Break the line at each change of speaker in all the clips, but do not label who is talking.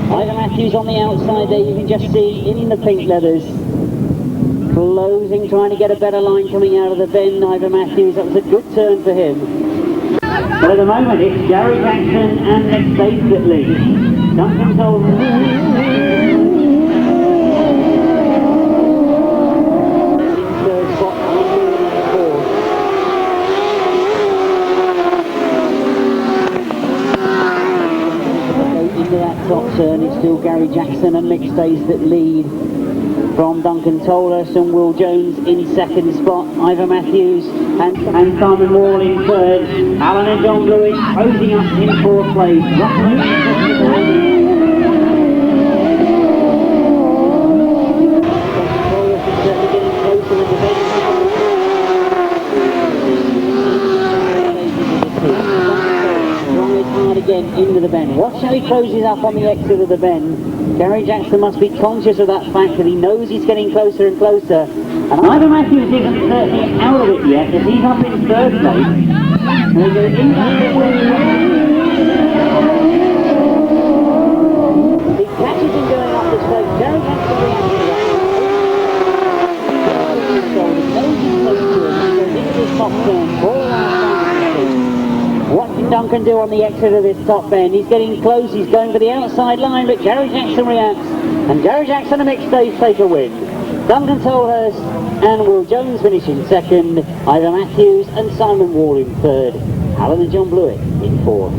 Ivor Matthews on the outside there, you can just see in the pink leathers. Closing, trying to get a better line coming out of the bend, Ivor Matthews. That was a good turn for him. But at the moment, it's Gary Jackson and Nick Stace that lead. Duncan Tolhurst. Third spot, fourth. Into that top turn, it's still Gary Jackson and Mick Stace that lead from Duncan Tolhurst and Will Jones in second spot, Ivor Matthews and Simon Wall in third, Alan and John Blewitt closing up in fourth place. Again into the bend. Watch how he closes up on the exit of the bend. Gary Jackson must be conscious of that fact that he knows he's getting closer and closer. And Ivor Matthews isn't certainly out of it yet, as he's up in third place. And they go in he catches him going up the straight. Gary Jackson reacts to that. Knows he's close to him. He goes into this top turn. What can Duncan do on the exit of this top bend? He's getting close, he's going for the outside line, but Gary Jackson reacts, and Gary Jackson and Mick Stace take a win. Duncan Tolhurst and Will Jones finish in second, Ivor Matthews and Simon Wall in third, Alan and John Blewitt in fourth.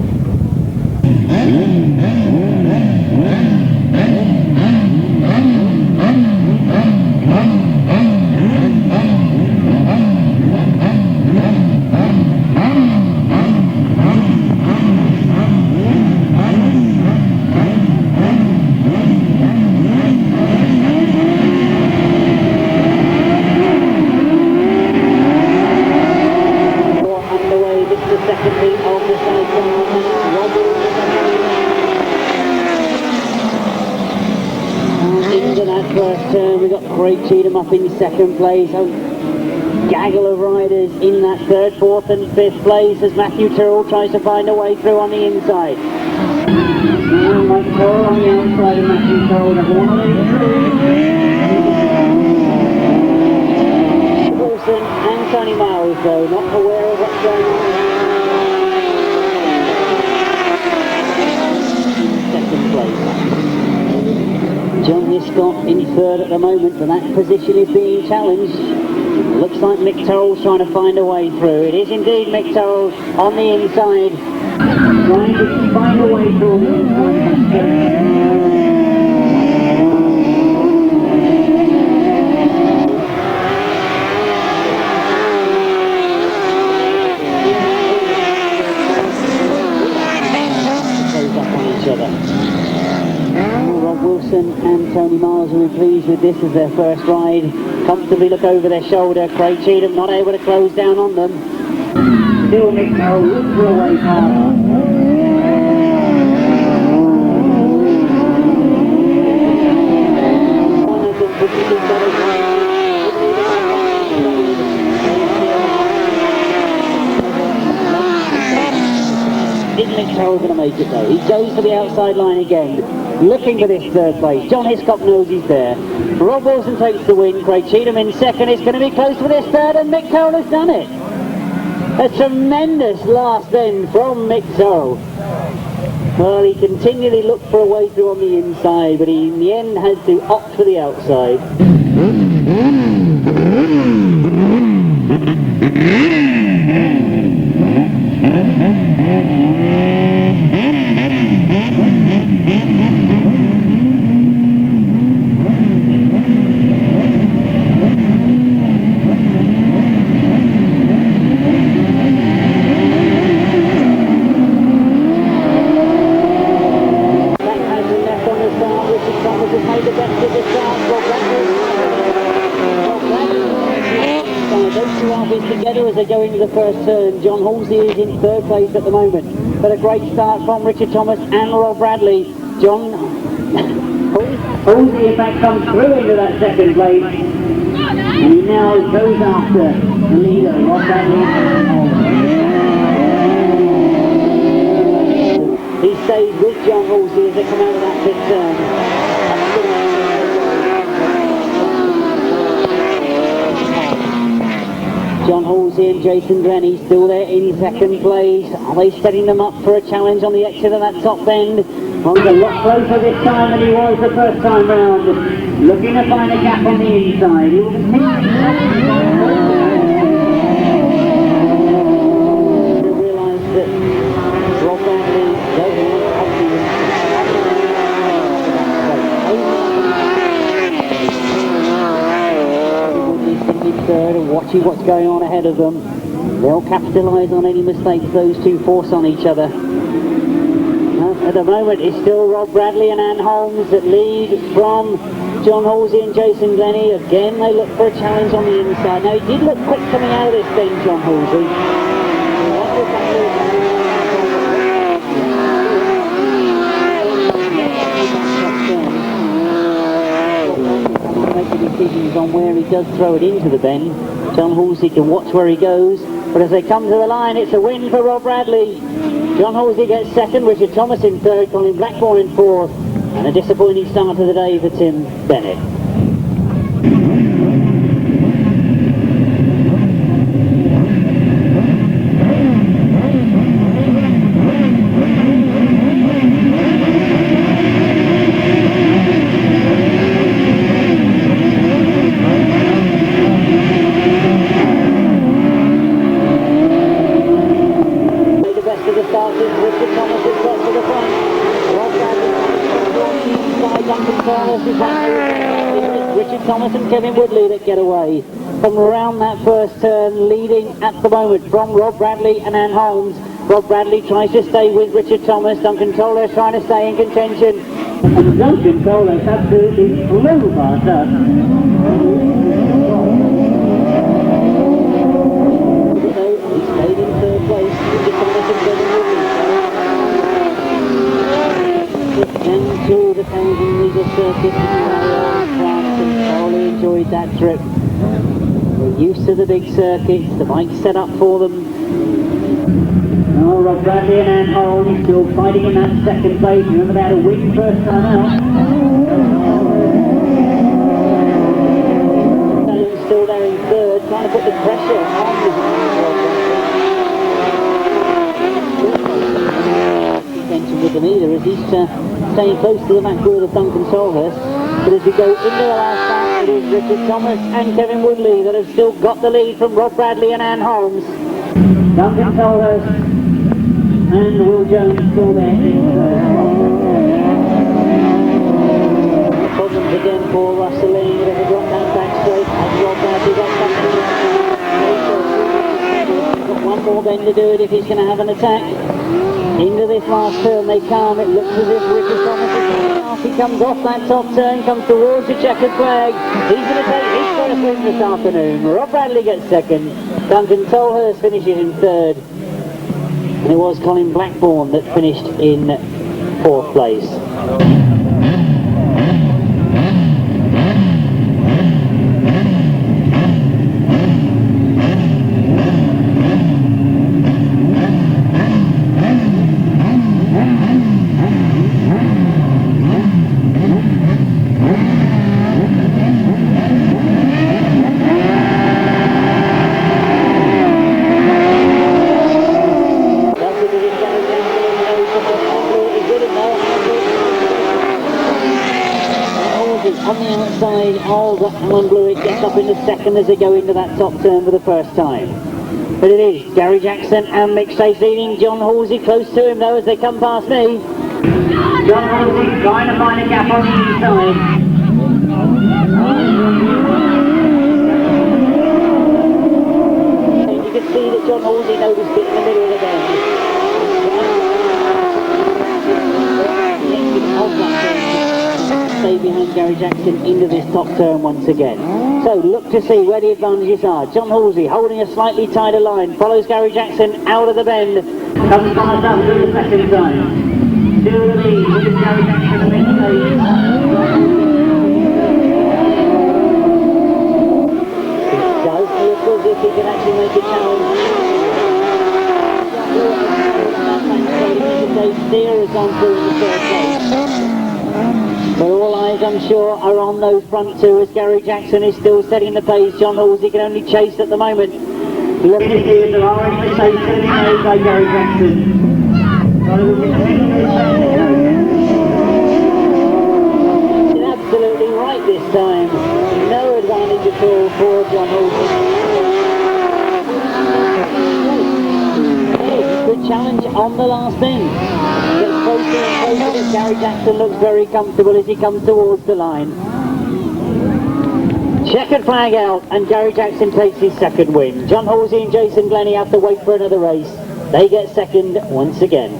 We've got Craig Cheatham up in second place, a gaggle of riders in that third, fourth and fifth place as Matthew Tyrrell tries to find a way through on the inside. Mike Tyrrell on the outside of Matthew Tyrrell, Wilson and Tony Miles though, not aware of what's going on. In second place. John Hiscock in third at the moment, but that position is being challenged. Looks like Mick Tyrrell's trying to find a way through. It is indeed Mick Tyrrell on the inside, trying to find a way through on the inside. Wilson and Tony Miles will be pleased with this as their first ride. Comfortably look over their shoulder. Craig Cheatham not able to close down on them. Still Mick Tyrrell looks for a way past. Is Mick Tyrrell going to make it though? He goes to the outside line again, looking for this third place. John Hiscock knows he's there. Rob Wilson takes the win. Craig Cheatham in second. It's going to be close for this third, and Mick Tyrrell has done it. A tremendous last end from Mick Tyrrell. Well, he continually looked for a way through on the inside, but he in the end had to opt for the outside. Together as they go into the first turn. John Halsey is in third place at the moment, but a great start from Richard Thomas and Rob Bradley. John Halsey in fact comes through into that second place, and he now goes after the leader, Rob Bradley. He stays with John Halsey as they come out of that pit turn. John Halsey and Jason Grenny still there in second place. Are they setting them up for a challenge on the exit of that top bend? One's a lot closer this time than he was the first time round. Looking to find a gap on the inside. He will realise that Rob Bradley doesn't look third and watching what's going on ahead of them. They'll capitalise on any mistakes those two force on each other. At the moment it's still Rob Bradley and Ann Holmes that lead from John Halsey and Jason Glennie. Again they look for a challenge on the inside. Now he did look quick coming out of this bend, John Halsey. Make the decisions on where he does throw it into the bend. John Halsey can watch where he goes, but as they come to the line it's a win for Rob Bradley. John Halsey gets second, Richard Thomas in third, Colin Blackburn in fourth, and a disappointing start to the day for Tim Bennett. Richard Thomas and Kevin Woodley that get away from around that first turn, leading at the moment from Rob Bradley and Ann Holmes. Rob Bradley tries to stay with Richard Thomas. Duncan Tolhurst trying to stay in contention. And Duncan Tolhurst absolutely flew past us. So he stayed in third place. Richard Thomas and Kevin Woodley. And to the Thousand Legal Circuit in France, and thoroughly enjoyed that trip. They're used to the big circuits, the bike's set up for them. Oh, Rob Bradley and Ann Holmes still fighting in that second place. Remember they had a win first time out. Still there in third, trying to put the pressure on the attention with them either, as he's staying close to the back wheel of Duncan Tolhurst. But as we go into the last lap, it is Richard Thomas and Kevin Woodley that have still got the lead from Rob Bradley and Ann Holmes. Duncan Tolhurst and Will Jones still there in third. Problems again for Russell Lee, but they've got that back straight and Rob Bradley got something. Got one more bend to do it if he's going to have an attack. Into this last turn they come. It looks as if Richard Thomas is coming off. He comes off that top turn, comes towards the checkered flag. He's going to take his first win this afternoon. Rob Bradley gets second. Duncan Tolhurst finishes in third. And it was Colin Blackburn that finished in fourth place. On the outside of Blewitt gets up into second as they go into that top turn for the first time. But it is Gary Jackson and Mick Stace leading. John Halsey close to him though as they come past me. John Halsey trying to find a gap on the inside. And you can see that John Halsey noticed it in the middle of the bend. Stay behind Gary Jackson into this top turn once again. So look to see where the advantages are. John Halsey holding a slightly tighter line, follows Gary Jackson out of the bend. Comes past up through the second time. to the lead. Look at Gary Jackson in the lead. It does look as if he can actually make a challenge. Steer has gone through in the third place. But all eyes, I'm sure, are on those front two as Gary Jackson is still setting the pace. John Halsey can only chase at the moment. Look at it, there are already the chase setting made by Gary Jackson. Absolutely right this time. No advantage at all for John Halsey. Good challenge on the last end. Gets closer and closer, but Gary Jackson looks very comfortable as he comes towards the line. Checkered flag out, and Gary Jackson takes his second win. John Halsey and Jason Glennie have to wait for another race. They get second once again.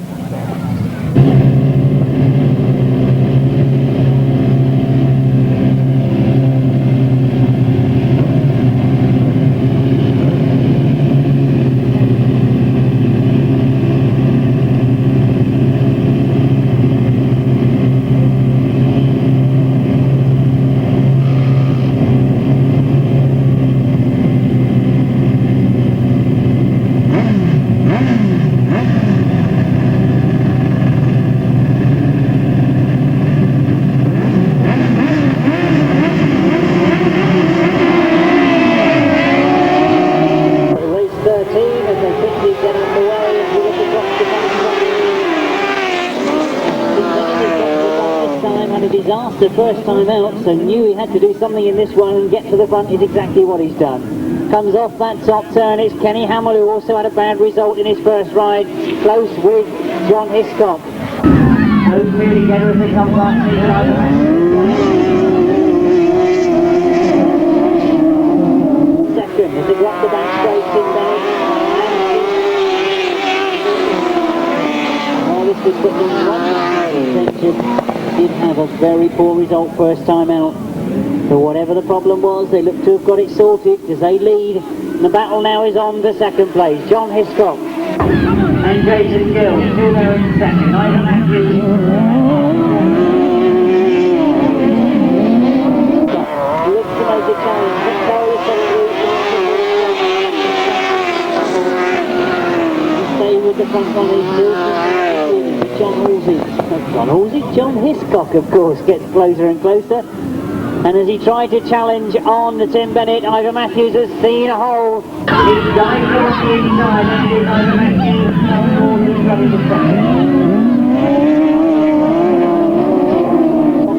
The first time out, so knew he had to do something in this one and get to the front is exactly what he's done. Comes off that top turn, it's Kenny Hammill, who also had a bad result in his first ride, close with John Hiscock. Both really together as they come back. Second, as they drop the back straight in Bennett. Oh, this was put in front attention. Did have a very poor result first time out. So whatever the problem was, they look to have got it sorted as they lead. And the battle now is on for second place. John Hiscock and Jason Gill still there in second. Ivor Matthews. Looks to make a challenge. Stay with the front runners. John Hiscock, of course, gets closer and closer. And as he tried to challenge on Tim Bennett, Ivor Matthews has seen a hole. He's dived towards the inside, and it is Ivor Matthews running the second.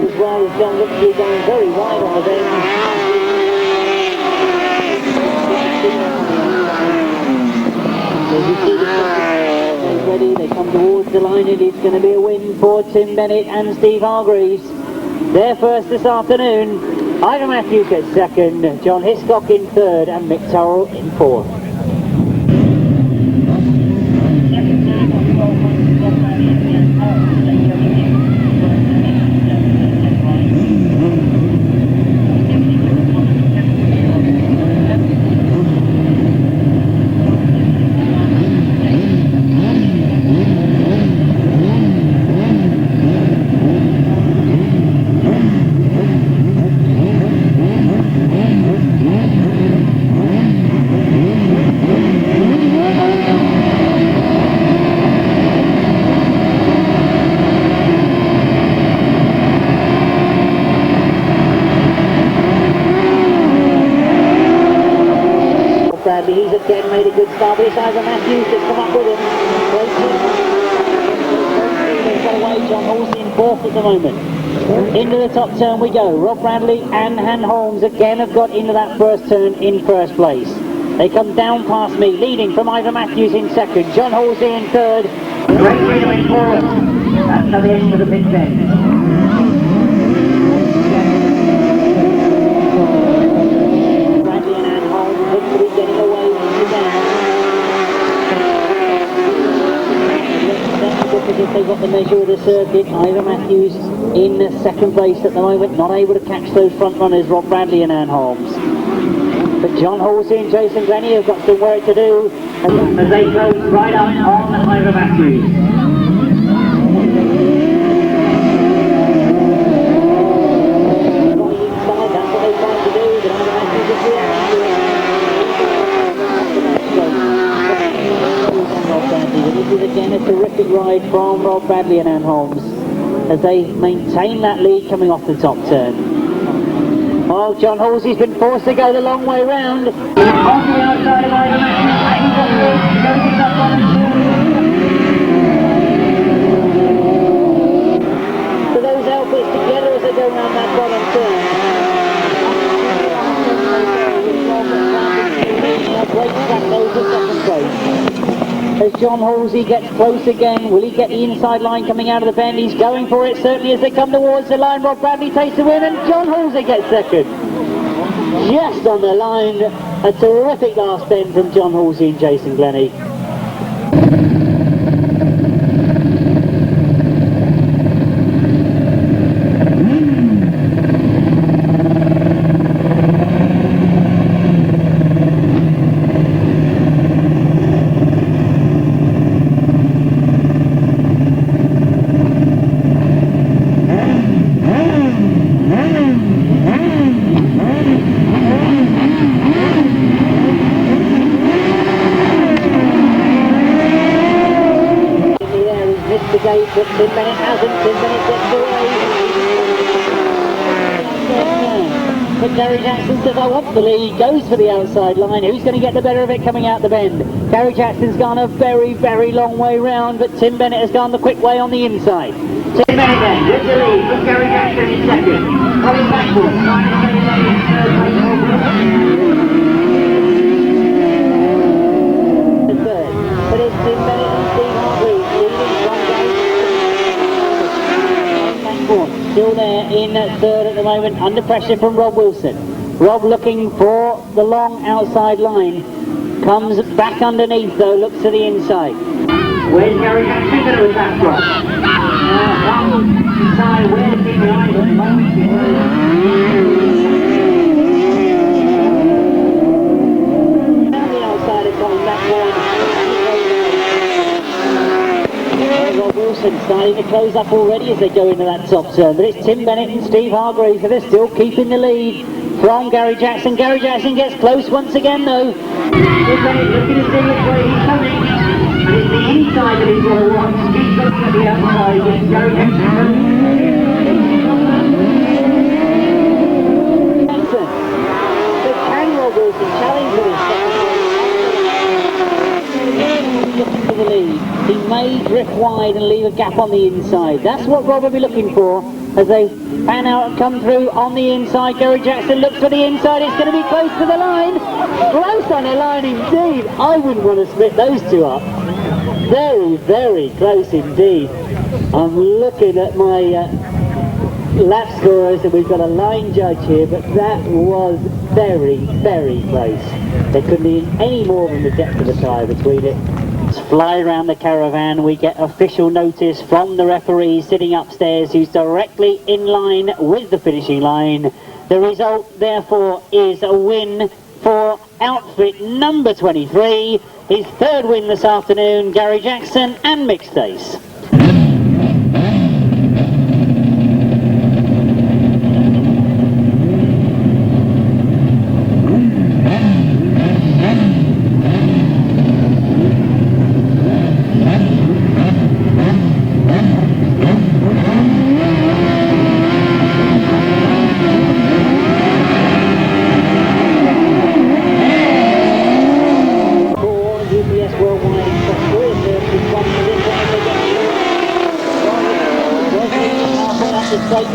As well as John looks to be going very wide on the bend. As you see the ready, they come towards the line. It is going to be a win for Tim Bennett and Steve Hargreaves. They're first this afternoon. Ivor Matthews gets second, John Hiscock in third, and Mick Turrell in fourth. He's again made a good start, but it's Ivor Matthews that's come up with him. He's got away, John Halsey in fourth at the moment. Into the top turn we go. Rob Bradley and Han Holmes again have got into that first turn in first place. They come down past me, leading from Ivor Matthews in second, John Halsey in third. Great freedom in fourth. That's at the end of the pit then. If they got the measure of the circuit. Ivor Matthews in second place at the moment, not able to catch those front runners, Rob Bradley and Ann Holmes. But John Halsey and Jason Glennie have got some work to do as they close right up on Ivor Matthews. wide from Rob Bradley and Anne Holmes as they maintain that lead coming off the top turn. Oh, John Halsey's been forced to go the long way round. On the outside of Ivor so those outfits together as they go round that bottom turn. Great track over second place. As John Halsey gets close again, will he get the inside line coming out of the bend? He's going for it, certainly, as they come towards the line. Rob Bradley takes the win and John Halsey gets second. Just on the line, a terrific last bend from John Halsey and Jason Glennie. But Tim Bennett hasn't. Tim Bennett gets away. But Gary Jackson says, I want the lead, goes for the outside line. Who's going to get the better of it coming out the bend? Gary Jackson's gone a very, very long way round, but Tim Bennett has gone the quick way on the inside. Tim Bennett then with the lead, with Gary Jackson in second. Coming backwards, third. But it's Tim Bennett and Steve Hargreaves leading from Gary. Still there in third at the moment, under pressure from Rob Wilson. Rob looking for the long outside line. Comes back underneath though, looks to the inside. Where's Gary Jackson going to attack from? Inside, where's the behind at the moment? Down the outside is coming back down. Rob Wilson starting to close up already as they go into that top turn, but it's Tim Bennett and Steve Hargreaves that are still keeping the lead from Gary Jackson. Gary Jackson gets close once again though. Tim Bennett looking to see which way he's coming, and it's the inside that he's got to watch. He's looking at the outside with Gary Jackson. So can Rob Wilson challenge for this second place? Looking for the lead. He may drift wide and leave a gap on the inside. That's what Rob will be looking for as they pan out and come through on the inside. Gary Jackson looks for the inside. It's going to be close to the line. Close on the line indeed. I wouldn't want to split those two up. Very, very close indeed. I'm looking at my lap scorers and we've got a line judge here, but that was very, very close. There couldn't be any more than the depth of the tyre between it. Fly around the caravan, we get official notice from the referee sitting upstairs who's directly in line with the finishing line. The result therefore is a win for outfit number 23, his third win this afternoon, Gary Jackson and Mixed Ace.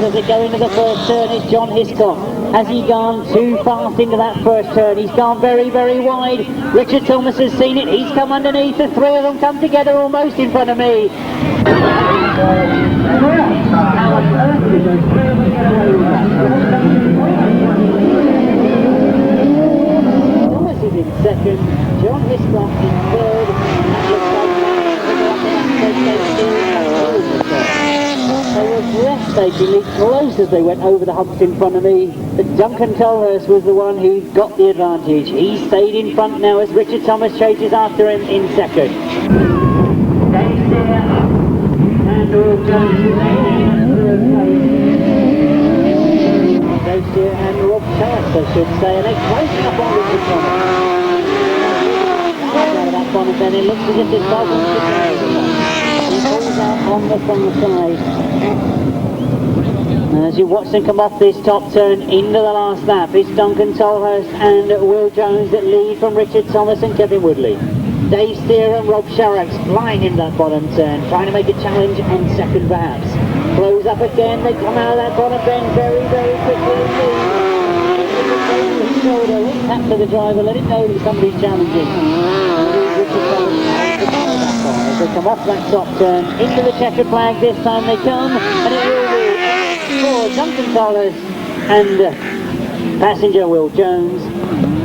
As they go into the first turn, it's John Hiscock. Has he gone too fast into that first turn? He's gone very, very wide. Richard Thomas has seen it. He's come underneath. The three of them come together almost in front of me. Thomas is in second. John Hiscock in third. They were breathtakingly close as they went over the humps in front of me. But Duncan Tolhurst was the one who got the advantage. He stayed in front now as Richard Thomas chases after him in second. And Rob Charles, I should say, and they're close enough on Richard Thomas. Out of that bonnet then, it looks as if this bubble he pulls on the far side. And as you watch them come off this top turn into the last lap, it's Duncan Tolhurst and Will Jones that lead from Richard Thomas and Kevin Woodley. Dave Steer and Rob Sharrock's flying in that bottom turn, trying to make a challenge on second perhaps. Close up again, they come out of that bottom bend very, very quickly indeed. Shoulder, tap to the driver, let him know that somebody's challenging. As they come off that top turn, into the checkered flag this time they come, and it will be for Duncan Tolhurst and passenger Will Jones.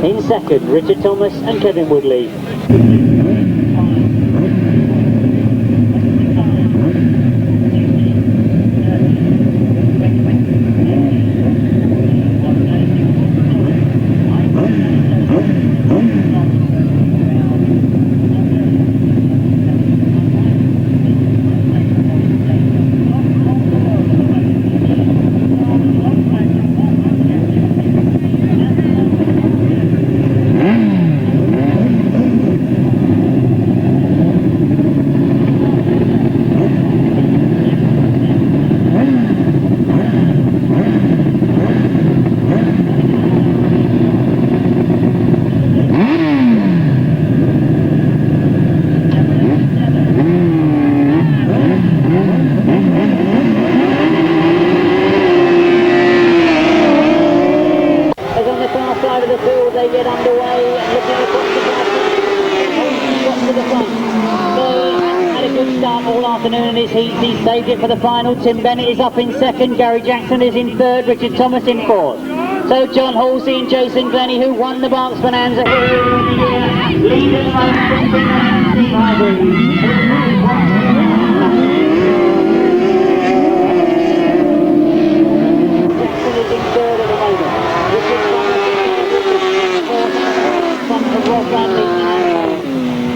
In second, Richard Thomas and Kevin Woodley. He saved it for the final. Tim Bennett is up in second, Gary Jackson is in third, Richard Thomas in fourth. So John Halsey and Jason Glennie, who won the Berks Bonanza earlier in the year, lead at the moment from Steve Hargreaves. Jackson is in third at the moment. Richard Thomas is in fourth, Rob Bradley.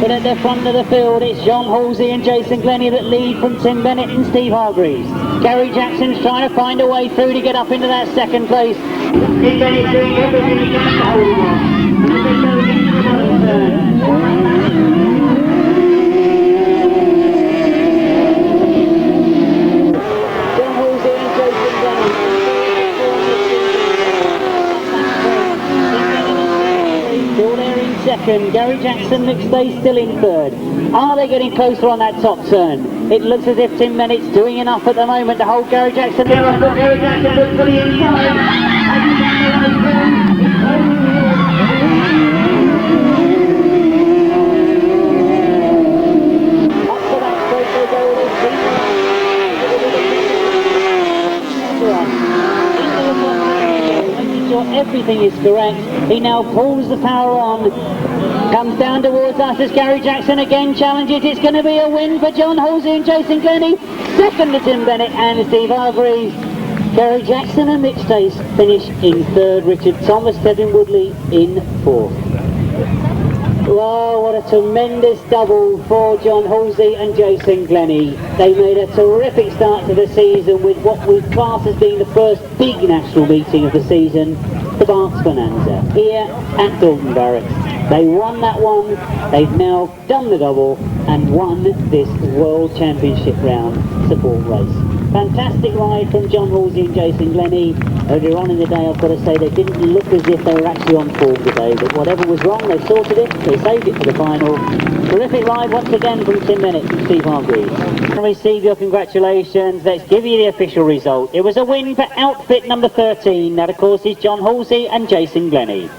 But at the front of the field, it's John Halsey and Jason Glennie that lead from Tim Bennett and Steve Hargreaves. Gary Jackson's trying to find a way through to get up into that second place. Tim Bennett's doing everything he can to hold on. And as they go into the bottom turn. John Halsey and Jason Glennie. Still there in second, Gary Jackson stays still in third. Are they getting closer on that top turn? It looks as if Tim Bennett's doing enough at the moment to hold Gary Jackson. Gary Jackson looks fully inside. Up to that straight they go. Making sure everything is correct. He now pulls the power on. Comes down towards us as Gary Jackson again challenges. It's going to be a win for John Halsey and Jason Glennie. Second to Tim Bennett and Steve Hargreaves. Gary Jackson and Mitch Stace finish in third. Richard Thomas, Kevin Woodley in fourth. Wow, what a tremendous double for John Halsey and Jason Glennie. They made a terrific start to the season with what we class as being the first big national meeting of the season, the Berks Bonanza, here at Dalton Barracks. They won that one, they've now done the double and won this World Championship round support race. Fantastic ride from John Halsey and Jason Glennie. Earlier on in the day, I've got to say, they didn't look as if they were actually on form today, but whatever was wrong, they sorted it, they saved it for the final. Terrific ride once again from Tim Bennett and Steve Hargreaves. Receive your congratulations. Let's give you the official result. It was a win for outfit number 13. That, of course, is John Halsey and Jason Glennie.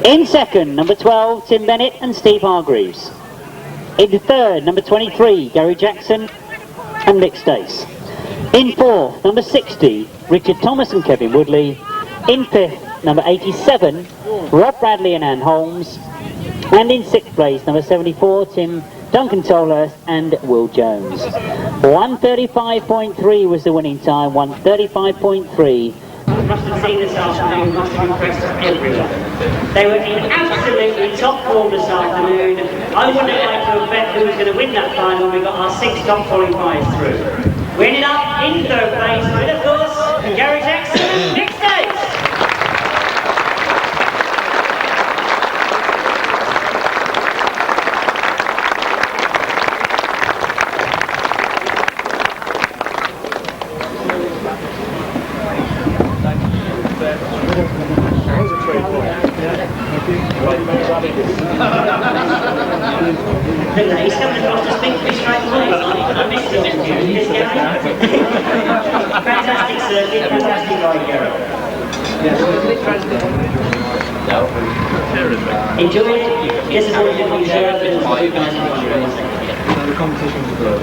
In second, number 12, Tim Bennett and Steve Hargreaves. In third, number 23, Gary Jackson and Mick Stace. In fourth, number 60, Richard Thomas and Kevin Woodley. In fifth, number 87, Rob Bradley and Ann Holmes. And in sixth place, number 74, Duncan Tolhurst and Will Jones. 1:35.3 was the winning time, 1:35.3.
Must have seen this afternoon, must have impressed everyone. They were in absolutely top form this afternoon. I wouldn't have liked to have bet who was going to win that final. We got our 6 top qualifiers through. We ended up in third place with, of course, Gary Jackson and Mick Stace. Look at that, he's coming across to speak to me straight away. I missed the opportunity. Yes, Gary? Fantastic circuit, fantastic ride, Gary. Enjoy it. Disappointed with your
The competition was good.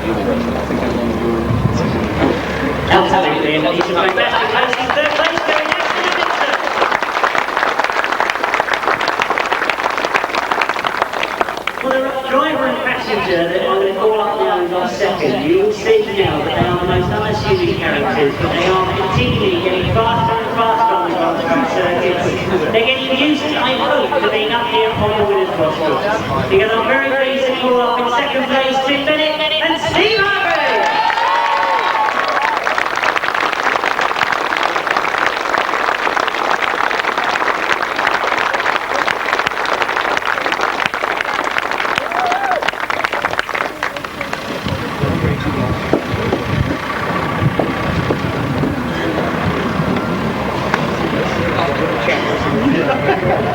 Absolutely, and he's a fantastic race. He's third place, going next to the Minister. Well, the driver and passenger that I'm going to call up now in last second, you will see now that they are the most unassuming characters, but they are continually getting faster and faster on the Longtrack circuits. They're getting used, I hope, to being up here on the winner's rosters. Because I'm very pleased to call up in second place Tim Bennett and Steve Harvey.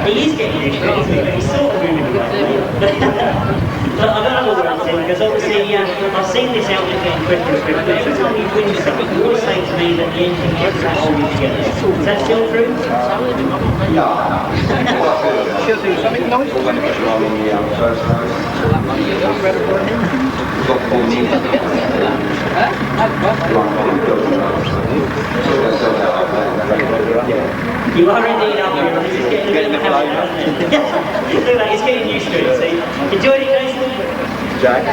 He is getting used to it, isn't he? But he's sort of moving away. But I don't know what I'm saying, because obviously I've seen this out getting quicker and quicker. Every time you win something, you always say to me that the engine gets that holding together. Is that still true?
No. She'll do something nice when it's wrong in the first
You are indeed up here, this is getting a bit of a habit, isn't it? Look like he's getting used to it, see? Enjoyed it, Jason?
Jack.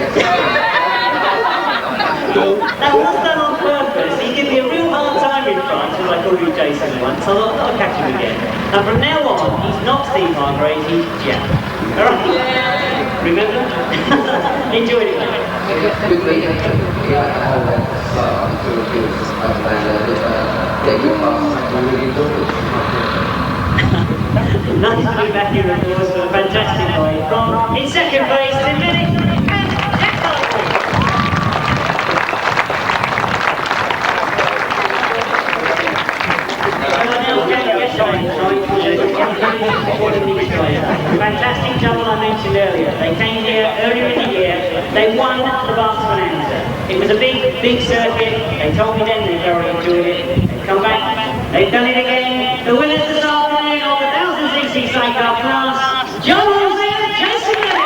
That was done on purpose. He gave me a real hard time in France when I called you Jason once, so I thought I'll catch him again. And from now on, he's not Steve Hargrave, he's Jack. Alright? Remember? Enjoyed it, mate. Nice to be back here, of course, for a fantastic ride from, in second place, Tim Bennett and Jack Hargrave. Fantastic double I mentioned earlier. They came here earlier in the year. They won the Barcelona. It was a big circuit. They told me then they thoroughly enjoyed it. They've come back. They've done it again. The winners this afternoon of the 1000cc Sidecar class, John Halsey and Jason Bennett.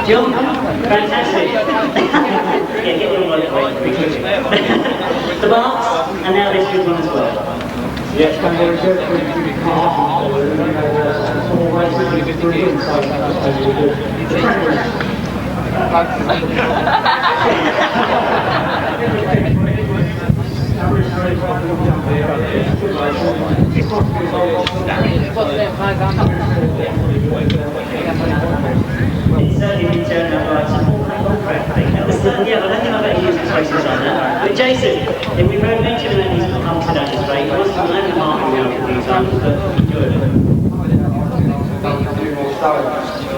John, fantastic. Yeah, get your load away. The marks, and now this good one as well.
Yes, it's very good. Small races, brilliant.
It's certainly been turning up like some Longtrack thing. Yeah, but I think I've better use the races on that. But Jason, if we've heard mention that he's come to that straight, it wasn't only marking out a few times, but enjoyed it.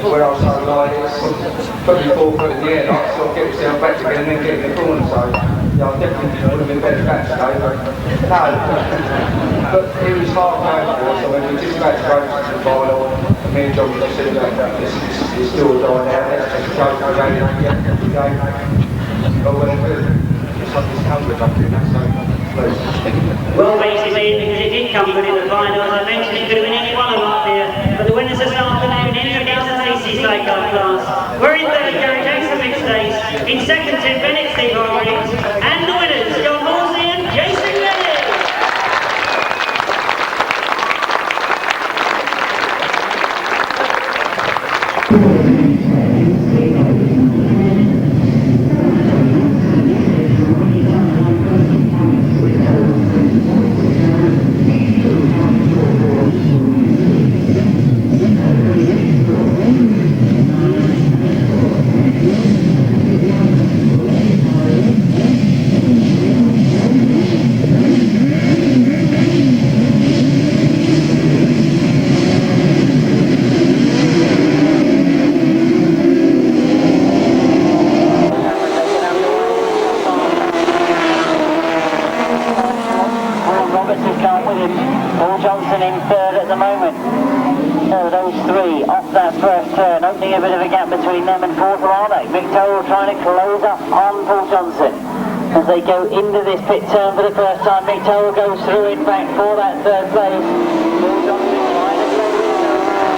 Where I was so light, put me 4 foot in the air, I sort of get myself back again and then get in the corner, so yeah, I definitely would have been better back today, but no. But it was hard going for us, I mean, we just about to go to the final, and me and John just said that it's still dying out, let's just go for the game, but well and good. It's like this comfort up here, so please.
Well, basically, because it did come good in the final, as I mentioned, it could have been any one of them up here. But the winners this afternoon in the 1000cc Sidecar class were in third, Gary Jackson mixed days, in second, Tim Bennett, Steve Hargrave, and the winners, John Halsey and Jason Bennett.
those three off that first turn, opening a bit of a gap between them and fourth, are they? Mick Toll trying to close up on Paul Johnson as they go into this pit turn for the first time. Mick Toll goes through in fact for that third place. Paul Johnson trying to close it.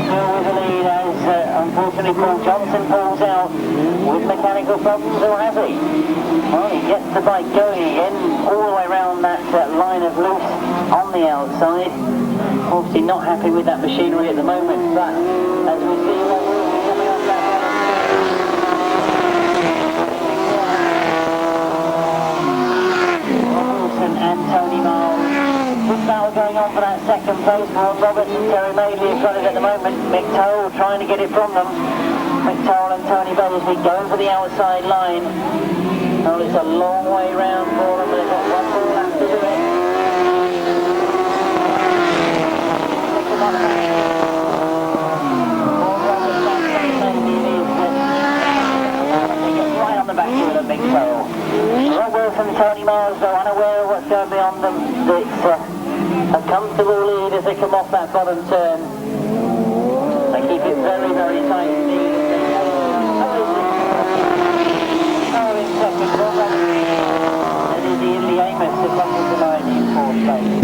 Still with the lead as unfortunately Paul Johnson pulls out with mechanical problems, or has he? Well, he gets the bike going again, all the way around that line of loose on the outside. Obviously not happy with that machinery at the moment, but as we see what will be coming off that Wilson and Tony Miles. Good battle going on for that second place. Warren Roberts and Terry Madeley have got it at the moment. Mick Toll trying to get it from them. Mick Toll and Tony Bailey going for the outside line. Oh, it's a long way round for them, but they've got one more lap to do it. They get right on the back with a big barrel. Roberts and Tony Miles, though, unaware of what's going beyond them. It's a comfortable lead as they come off that bottom turn. They keep it very, very tight indeed. It is Ian Amos that comes to the line in fourth place.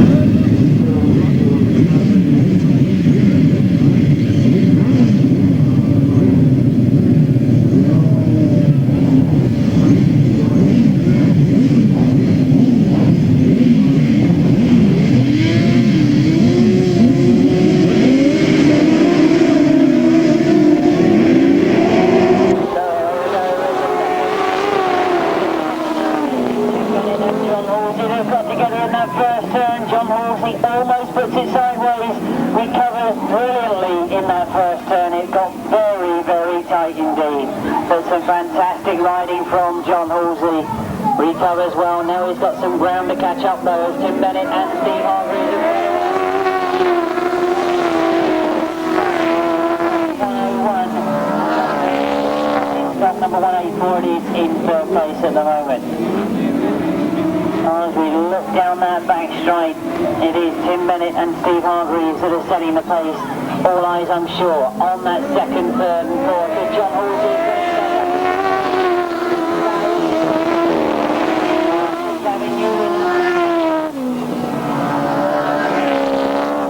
Almost puts it sideways, recovers brilliantly in that first turn. It got very, very tight indeed. But some fantastic riding from John Halsey. Recovers well. Now he's got some ground to catch up though, as Tim Bennett and Steve Hargreaves. 101. Hiscock number 184 is in third place at the moment. As we look down that back straight, it is Tim Bennett and Steve Hargreaves that are setting the pace. All eyes, I'm sure, on that second turn for John Halsey.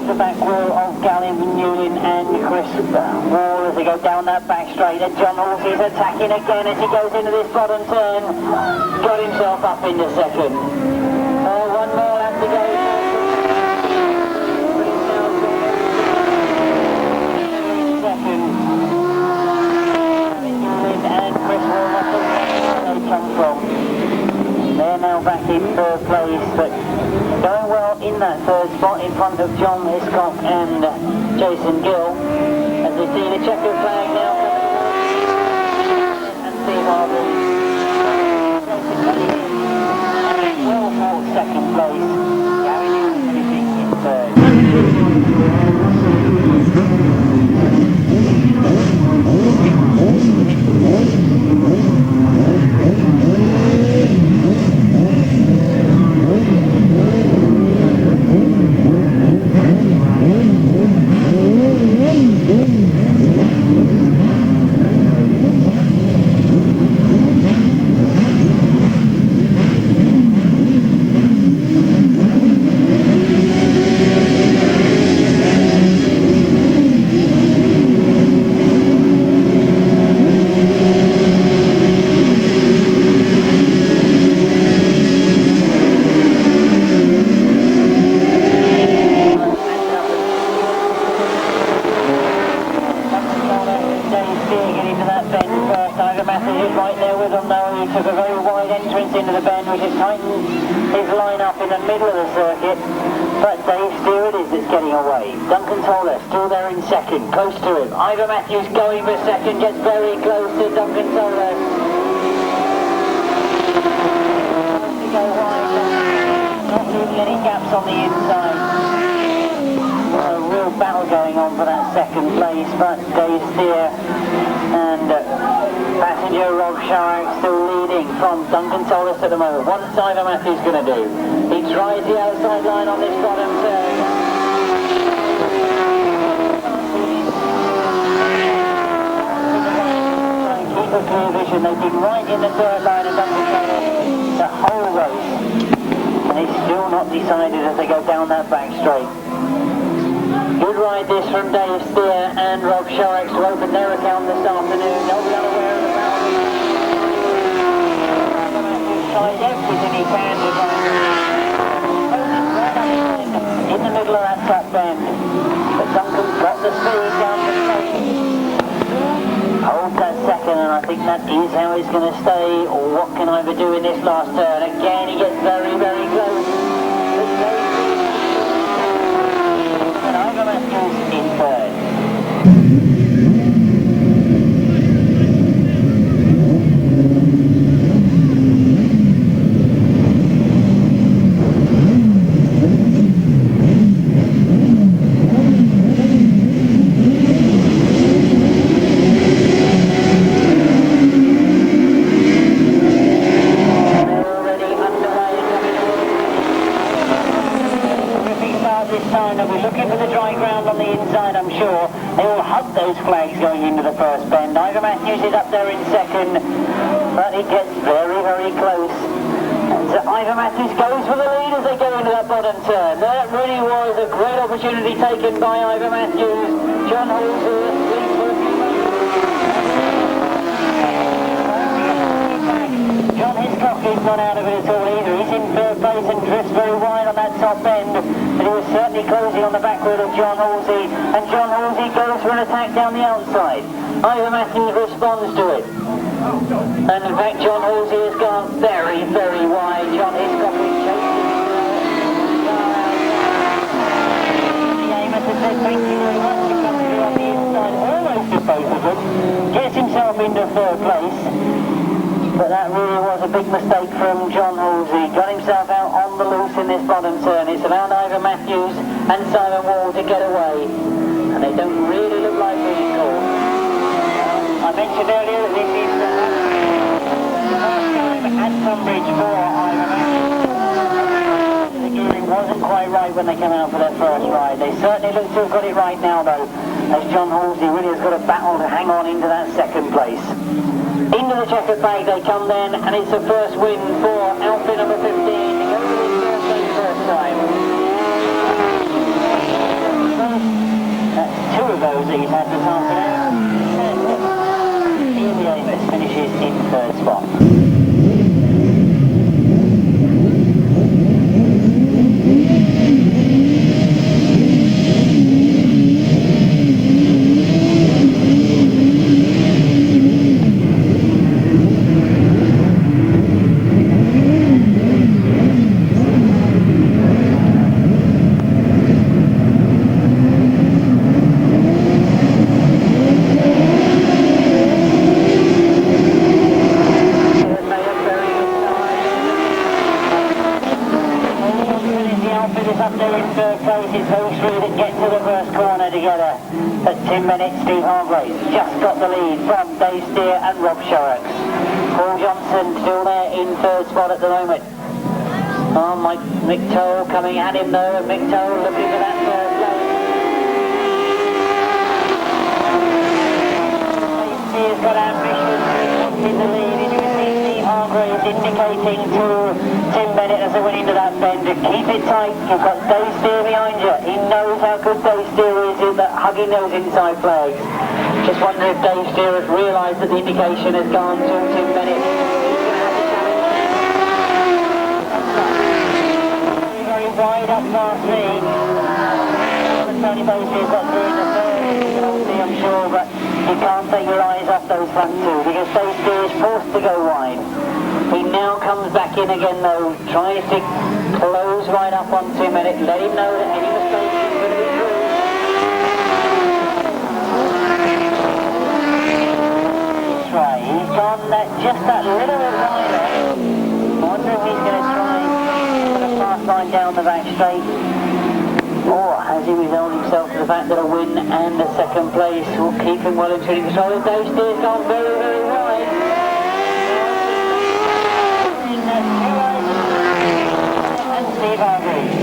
The back wheel of Gavin Newlin and Chris Wall as they go down that back straight, and John Halsey is attacking again as he goes into this bottom turn. Got himself up into second. One more lap to go. Second. Newlin and Chris Wall, that's where they come from. They're now back in third place, but going well in that third spot in front of John Hiscock and Jason Gill. As we see the checkered flag now and Steve Hargreaves. Well for second place. Gary Newman finishing in third. Ivor Matthews is right there with them now. He took a very wide entrance into the bend, which has tightened his line up in the middle of the circuit. But Dave Steer it is that's getting away. Duncan Tolhurst still there in second, close to him. Ivor Matthews going for second, gets very close to Duncan Tolhurst. To go wide, not leaving any gaps on the inside. A real battle going on for that second place, but Dave Steer and passing passenger Rob Sharrock still leading from Duncan Tolhurst at the moment. What's Ivor Matthews going to do? He tries the outside line on this bottom turn. Keep a clear vision. They've been right in the third line of Duncan Tolhurst the whole race. And he's still not decided as they go down that back straight. Good ride this from Dave Steer and Rob Sharrock to open their account this afternoon. They'll be unaware of the bounty. Matthews tried everything he can to go in the middle of that top bend. But Duncan's got the speed down the straight. Holds that second, and I think that is how he's going to stay. Or what can Ivor do in this last turn? Again, he gets very, very close. And Ivor Matthews in third. Going into the first bend. Ivor Matthews is up there in second, but he gets very, very close. And so Ivor Matthews goes for the lead as they go into that bottom turn. That really was a great opportunity taken by Ivor Matthews. John Halsey. John Hiscock is not out of it at all either. He's in third place and drifts very wide on that top end, but he was certainly closing on the back wheel of John Halsey, and John Halsey goes for an attack down the outside. Ivor Matthews responds to it, and in fact John Halsey has gone very, very wide. John Hiscock is chasing the aim at the said thank you very much to come through on the inside, almost to both of them, gets himself into third place. But that really was a big mistake from John Halsey. Got himself out on the loose in this bottom turn. It's allowed Ivor Matthews and Simon Wall to get away. And they don't really look like being caught. I mentioned earlier that this is the last time at Tunbridge for Ivor Matthews. The gearing wasn't quite right when they came out for their first ride. They certainly look to have got it right now though, as John Halsey really has got a battle to hang on into that second place. Into the checkered bag they come then, and it's the first win for outfit number 15 to go to his birthday first time. That's two of those that he's had this afternoon. Ian Davis finishes in third spot. Just got the lead from Dave Steer and Rob Sharrock. Paul Johnson still there in third spot at the moment. Oh, Mick Toll coming at him though, and Mick Toll looking for that third place. Dave Steer's got ambition in the lead, and you can see Steve Hargraves indicating to Tim Bennett as they went into that bend to keep it tight. You've got Dave Steer behind you. He knows how good Dave Steer is in that hugging those inside flags. Just wonder if Dave Steer has realised that the indication has gone to Tim Bennett. He's going to have to challenge. Very, very wide up past me. Tony Bosley's got through in the third. You can all see, I'm sure, but you can't take your eyes off those front two because Dave Steer is forced to go wide. He now comes back in again though, tries to close right up on Tim Bennett, let him know that any mistake is going to be through. He's gone just that little bit wider. I wonder if he's going to try a fast line down the back straight, or has he resolved himself to the fact that a win and a second place will keep him well and truly controlled. Dave Steer's gone very, very wide. Steve Hargreaves.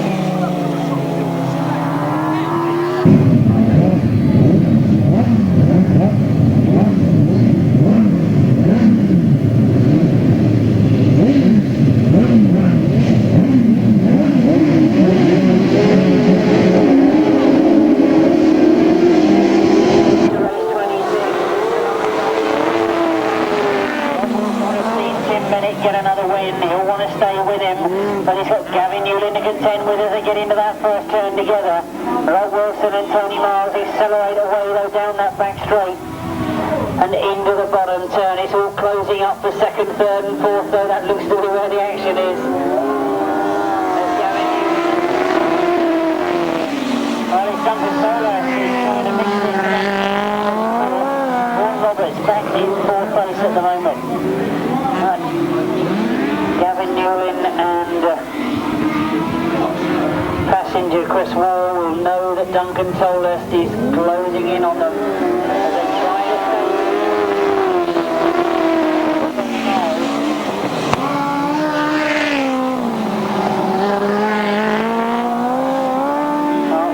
Get another win, he'll want to stay with him, but he's got Gavin Newland to contend with as they get into that first turn together. Rob Wilson and Tony Miles accelerate away though down that back straight and into the bottom turn. It's all closing up for second, third and fourth though. That looks to be where the action is. There's Gavin Newland. Well, it's Duncan Tolhurst who's trying to mix into that. Warren Roberts back in fourth place at the moment. Gavin Newland and passenger Chris Wall will know that Duncan Tolhurst is closing in on them as they try to stay.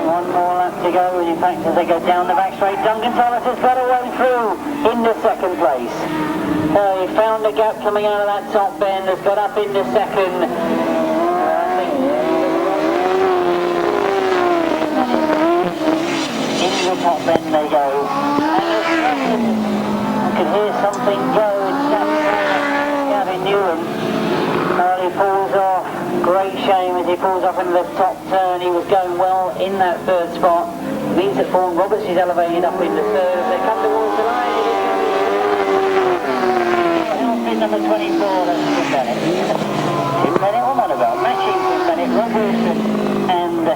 One more lap to go, and in fact as they go down the back straight, Duncan Tolhurst has got a way through into second place. He found a gap coming out of that top bend, has got up into second. Into the top bend they go. I could hear something go in Gavin Newland. He pulls off. Great shame as he pulls off into the top turn. He was going well in that third spot. Means that Vaughan Roberts is elevated up into third. As they come towards the line, number 24, that's Tim Bennett. Tim Bennett or Monaville, matching Tim Bennett, Rob Wilson and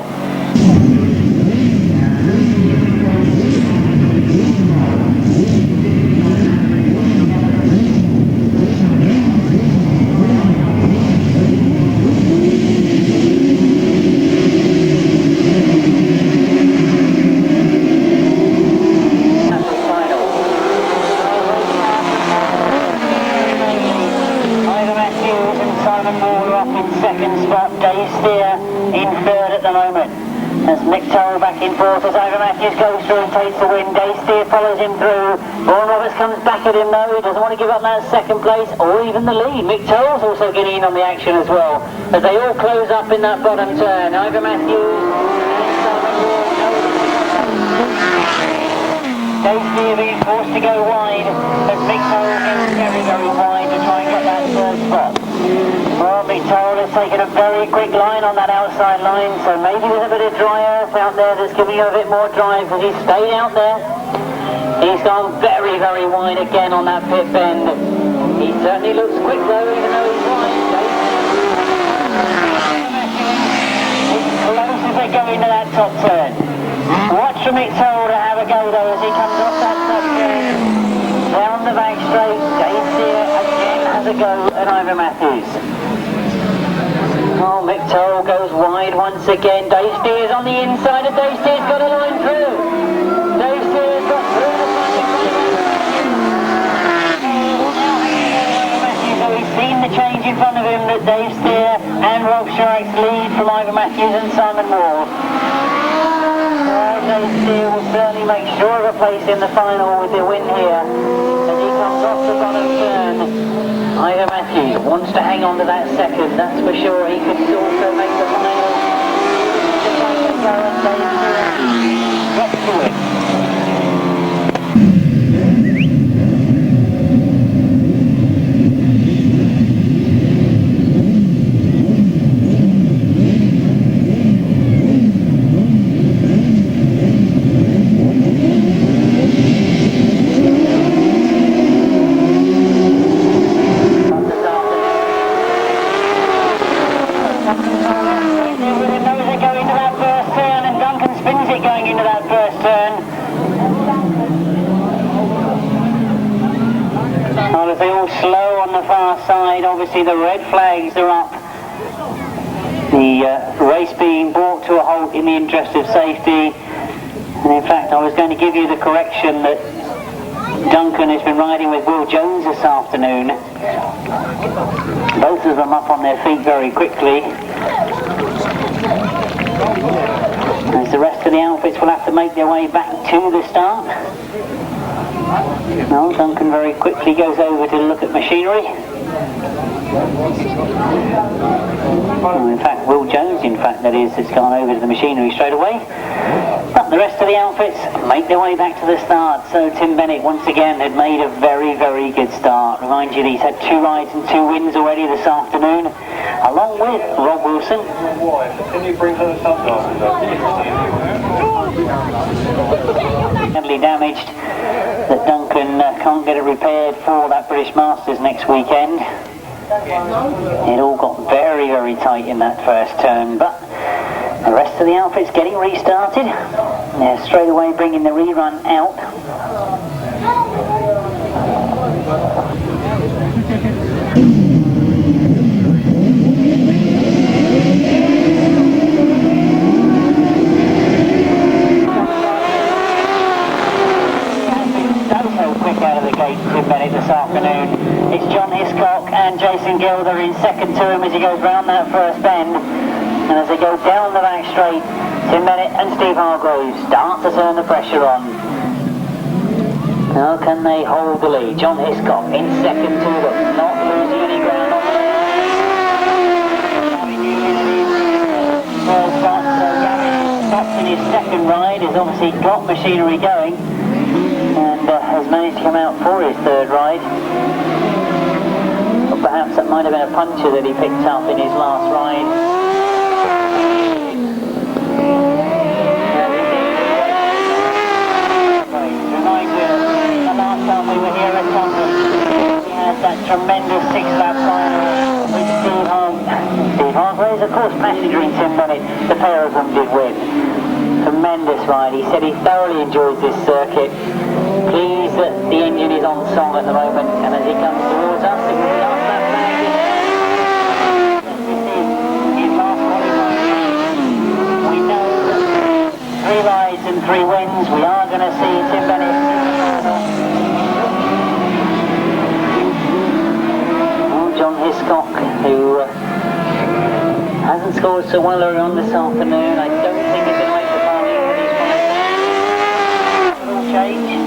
back in fourth as Ivor Matthews goes through and takes the win. Dave Steer follows him through. Vaughan Roberts comes back at him though. He doesn't want to give up that second place or even the lead. Mick Toll's also getting in on the action as well as they all close up in that bottom turn. Ivor Matthews and Dave Steer being forced to go wide as Mick Toll gets very, very wide to try and get that third spot. Well, Mick Toll has taken a very quick line on that outside line, so maybe there's a bit of dry earth out there that's giving you a bit more drive because he's stayed out there. He's gone very, very wide again on that pit bend. He certainly looks quick though, even though he's wide. It's close as they go into that top turn. Watch for Mick Toll to have a go though as he comes off that top turn. Down the back straight, Dave Steer again has a go at Ivor Matthews. Oh, Mick Toll goes wide once again. Dave Steer's on the inside and Dave Steer's got a line through. Dave Steer's got through the front. So he's seen the change in front of him that Dave Steer and Rob Sharrock's lead from Ivor Matthews and Simon Moore. Dave Steer will certainly make sure of a place in the final with the win here as he comes off the bottom turn. Ivor Matthews wants to hang on to that second, that's for sure. He could also make the final. Gets to it. Obviously the red flags are up. The race being brought to a halt in the interest of safety. And in fact I was going to give you the correction that Duncan has been riding with Will Jones this afternoon. Both of them up on their feet very quickly. the outfits will have to make their way back to the start. Well, Duncan very quickly goes over to look at machinery. Well, in fact, Will Jones, has gone over to the machinery straight away. But the rest of the outfits make their way back to the start. So Tim Bennett once again had made a very, very good start. Remind you that he's had 2 rides and 2 wins already this afternoon, along with Rob Wilson.
Can you bring her the sunglasses up?
Badly damaged that Duncan can't get it repaired for that British Masters next weekend. It all got very, very tight in that first turn, but the rest of the outfit's getting restarted. They're straight away bringing the rerun out. Quick out of the gate, Tim Bennett this afternoon. It's John Hiscock and Jason Gilder in second to him as he goes round that first bend. And as they go down the back straight, Tim Bennett and Steve Hargroves start to turn the pressure on. Now can they hold the lead? John Hiscock in second to them, not losing any ground on the stopped in his second ride, has obviously got machinery going, and has managed to come out for his third ride. Or perhaps that might have been a puncture that he picked up in his last ride. Reminder, the last time we were here at Tottenham, we had that tremendous 6-lap final with Steve Hargraves, of course, passenger in Tim Bennett. The pair of them did win. Tremendous ride. He said he thoroughly enjoys this circuit. Pleased that the engine is on song at the moment, and as he comes towards us, it will be on that flag. His last qualifying. We know that 3 rides and 3 wins. We are going to see Tim Bennett. Oh, John Hiscock, who hasn't scored so well early on this afternoon. I don't think he's going to make the final with his five. Little change.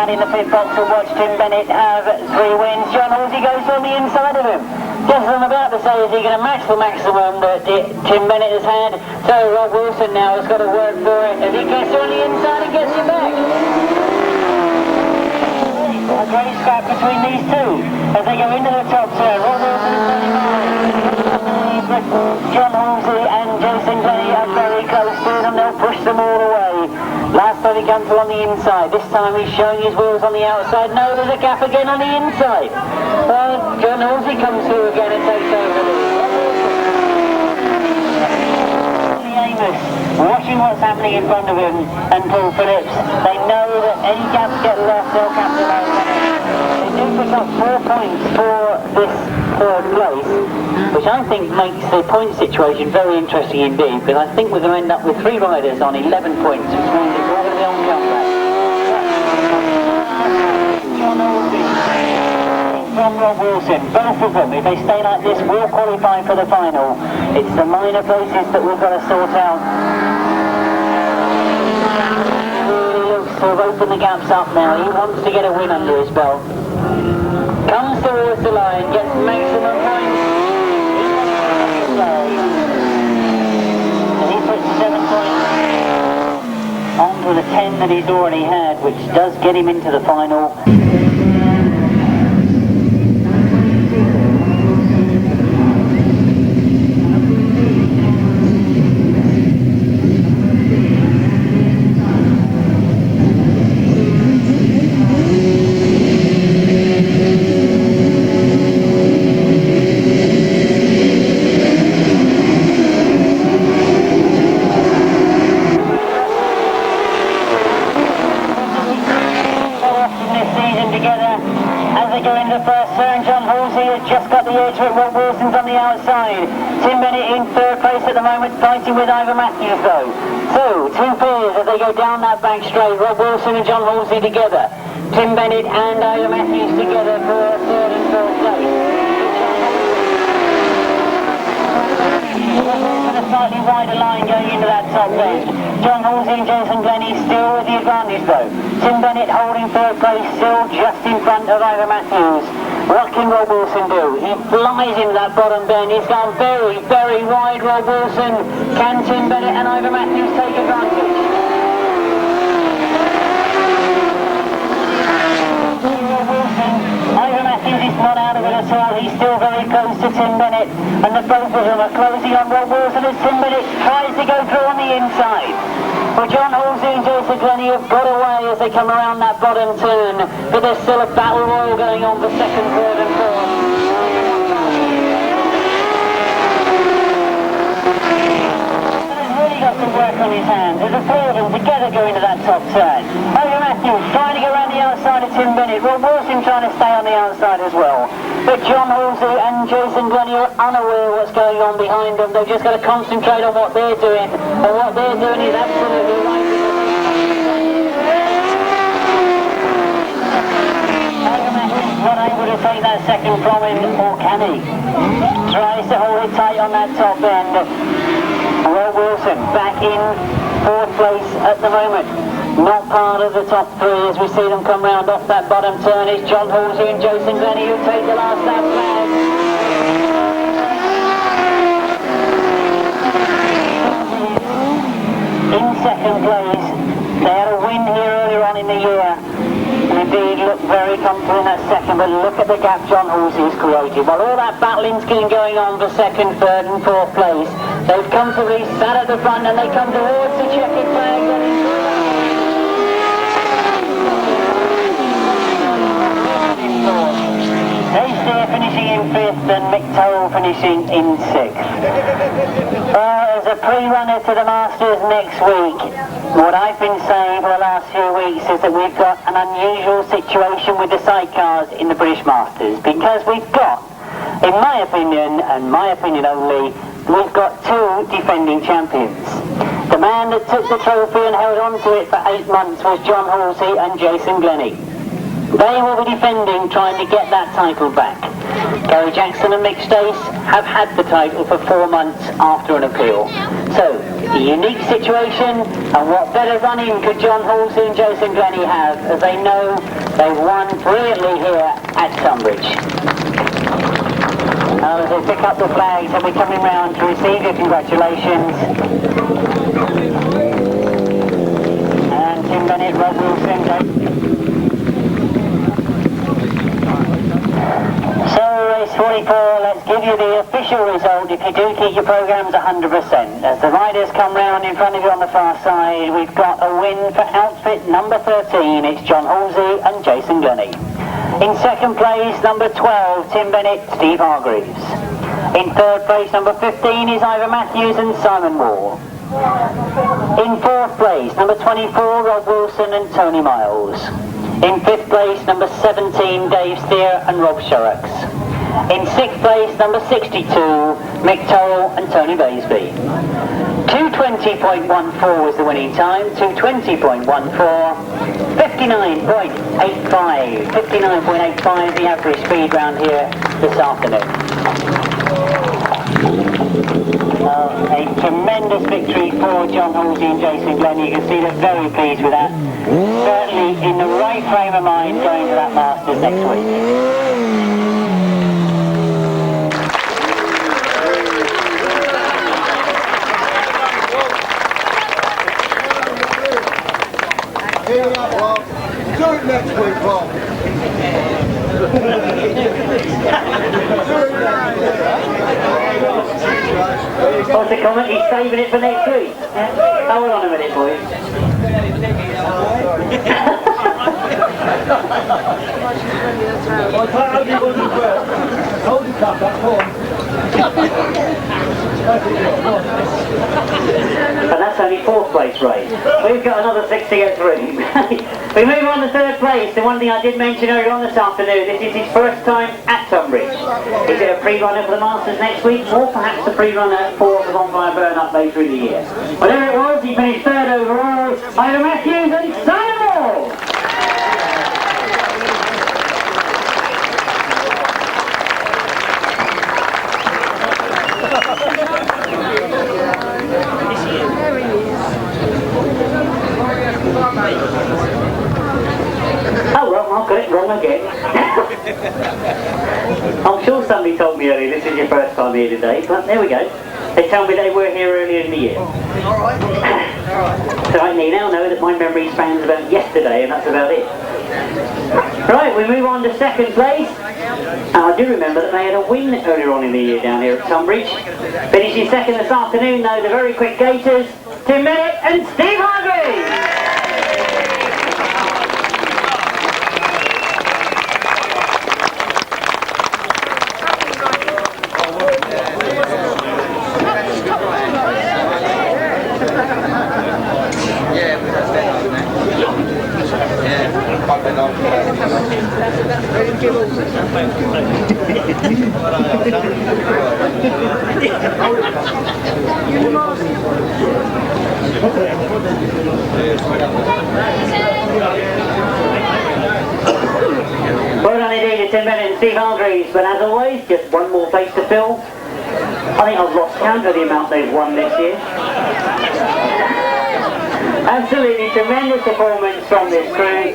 In the pit box and watch Tim Bennett have 3 wins. John Halsey goes on the inside of him. Just as I'm about to say, is he going to match the maximum that Tim Bennett has had? So Rob Wilson now has got to work for it as he gets on the inside and gets him back. A great scrap between these two as they go into the top turn. Rob Wilson is 35. John Halsey and Jason Glennie are very close to them. They'll push them all away. Last time he comes through on the inside. This time he's showing his wheels on the outside. No, there's a gap again on the inside. Well, John Halsey comes through again and takes over the lead. Amos, watching what's happening in front of him and Paul Phillips. They know that any gaps get lost, they'll capitalise on it. They do pick up 4 points for this third place, which I think makes the point situation very interesting indeed, because I think we're going to end up with 3 riders on 11 points, which means it's all going to be on comeback. John Halsey from Rob Wilson, both of them, if they stay like this, will qualify for the final. It's the minor places that we've got to sort out. He really looks to have opened the gaps up now. He wants to get a win under his belt. Comes towards the line, gets maximum points. And he puts 7 points onto the 10 that he's already had, which does get him into the final. outside. Tim Bennett in third place at the moment, fighting with Ivor Matthews though. So, two pairs as they go down that back straight. Rob Wilson and John Halsey together. Tim Bennett and Ivor Matthews together for third and fourth place. A slightly wider line going into that top end. John Halsey and Jason Glennie still with the advantage though. Tim Bennett holding third place, still just in front of Ivor Matthews. What can Rob Wilson do? He flies into that bottom bend. He's gone very, very wide, Rob Wilson. Can Tim Bennett and Ivor Matthews take advantage? Rob Wilson, Ivor Matthews is not out of it at all. He's still very close to Tim Bennett. And the both of them are closing on Rob Wilson as Tim Bennett tries to go through on the inside. Well, John Halsey and Jason Glennie have got away as they come around that bottom turn, but there's still a battle royal going on for second, third and fourth. He's really got some work on his hands. There's a three of them together going to that top turn. Ivor Matthews trying to go around the outside of Tim Bennett. Rob Wilson trying to stay on the outside as well. But John Halsey and Jason Glennie are unaware what's going on behind them. They've just got to concentrate on what they're doing. And what they're doing is absolutely right. Ivor Matthews not able to take that second from him, or can he? Tries to hold it tight on that top end. Rob Wilson back in fourth place at the moment. Not part of the top three as we see them come round off that bottom turn. It's John Halsey and Jason Glennie who take the last lap flag. In second place, they had a win here earlier on in the year. And indeed looked very comfortable in that second, but look at the gap John Halsey has created. While all that battling's been going on for second, third and fourth place, they've comfortably sat at the front and they come towards the checkered flag. They're finishing in fifth and Mick Toll finishing in sixth. As a pre-runner to the Masters next week, what I've been saying for the last few weeks is that we've got an unusual situation with the sidecars in the British Masters, because we've got, in my opinion, and my opinion only, we've got two defending champions. The man that took the trophy and held on to it for 8 months was John Halsey and Jason Glennie. They will be defending, trying to get that title back. Gary Jackson and Mick Stace have had the title for 4 months after an appeal. So, a unique situation, and what better running could John Halsey and Jason Glennie have, as they know they've won brilliantly here at Tunbridge. Now as they pick up the flags, they'll be coming round to receive your congratulations. And Tim Bennett, Rob Wilson, So race 44, let's give you the official result if you do keep your programmes 100%. As the riders come round in front of you on the far side, we've got a win for outfit number 13, it's John Halsey and Jason Glennie. In second place, number 12, Tim Bennett, Steve Hargreaves. In third place, number 15 is Ivor Matthews and Simon Moore. In fourth place, number 24, Rob Wilson and Tony Miles. In fifth place, number 17, Dave Steer and Rob Shurrocks. In sixth place, number 62, Mick Toll and Tony Baisby. 2:20.14 was the winning time, 2:20.14, 59.85, 59.85 the average speed round here this afternoon. A tremendous victory for John Halsey and Jason Glennie. You can see they're very pleased with that. Certainly in the right frame of mind going to that Masters next week.
Do it next week, Rob.
What's the comment? He's saving it for next week. Hold on a minute, boys.
Hold it up, that's on.
And that's only 4th place race. We've got another 6 to get through. We move on to 3rd place, and one thing I did mention earlier on this afternoon, this is his first time at Tunbridge. Is it a pre-runner for the Masters next week, or perhaps a pre-runner for the Bonfire Burn-Up later in the year? Whatever it was, he finished 3rd overall. Ivor Matthews and Hammill! Oh well, I've got it wrong again. I'm sure somebody told me earlier this is your first time here today, but there we go. They told me they were here earlier in the year. Alright. So I now know that my memory spans about yesterday, and that's about it. Right, we move on to 2nd place. And I do remember that they had a win earlier on in the year down here at Tunbridge. Finishing 2nd this afternoon though, the very quick Gators, Tim Bennett and Steve Hargreaves! Well done indeed to Tim Bennett and Steve Hargreaves, but as always, just one more place to fill. I think I've lost count of the amount they've won this year. Absolutely tremendous performance from this crew.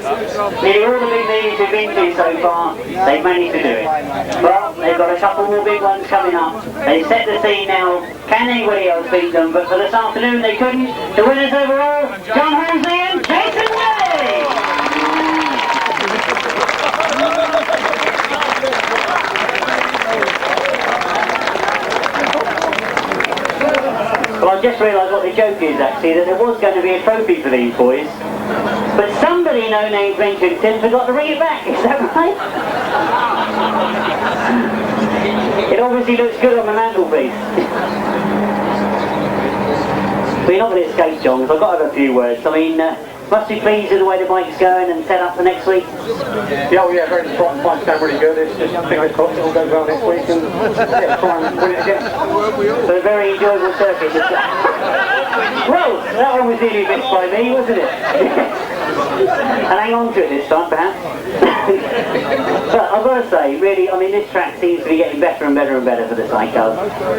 Nearly all the big meetings we've been to so far, they've managed to do it. Well, they've got a couple more big ones coming up. They've set the scene now. Can anybody else beat them? But for this afternoon they couldn't. The winners overall, John Halsey and Jason Welly! Well, I've just realised what the joke is actually, that there was going to be a trophy for these boys, but somebody, no names mentioned, Tim, forgot to bring it back, is that right? It obviously looks good on the mantelpiece. But you're not going to escape, John, because I've got to have a few words. I mean, must be pleased with the way the bike's going and set up for next week.
Yeah, very bright and bike's going really good. It's just, I think it all goes well next week and yeah, try and win it again.
So a very enjoyable circuit. Well, that one was nearly missed by me, wasn't it? And hang on to it this time, perhaps. But I've got to say, really, I mean, this track seems to be getting better and better and better for the Sidecars.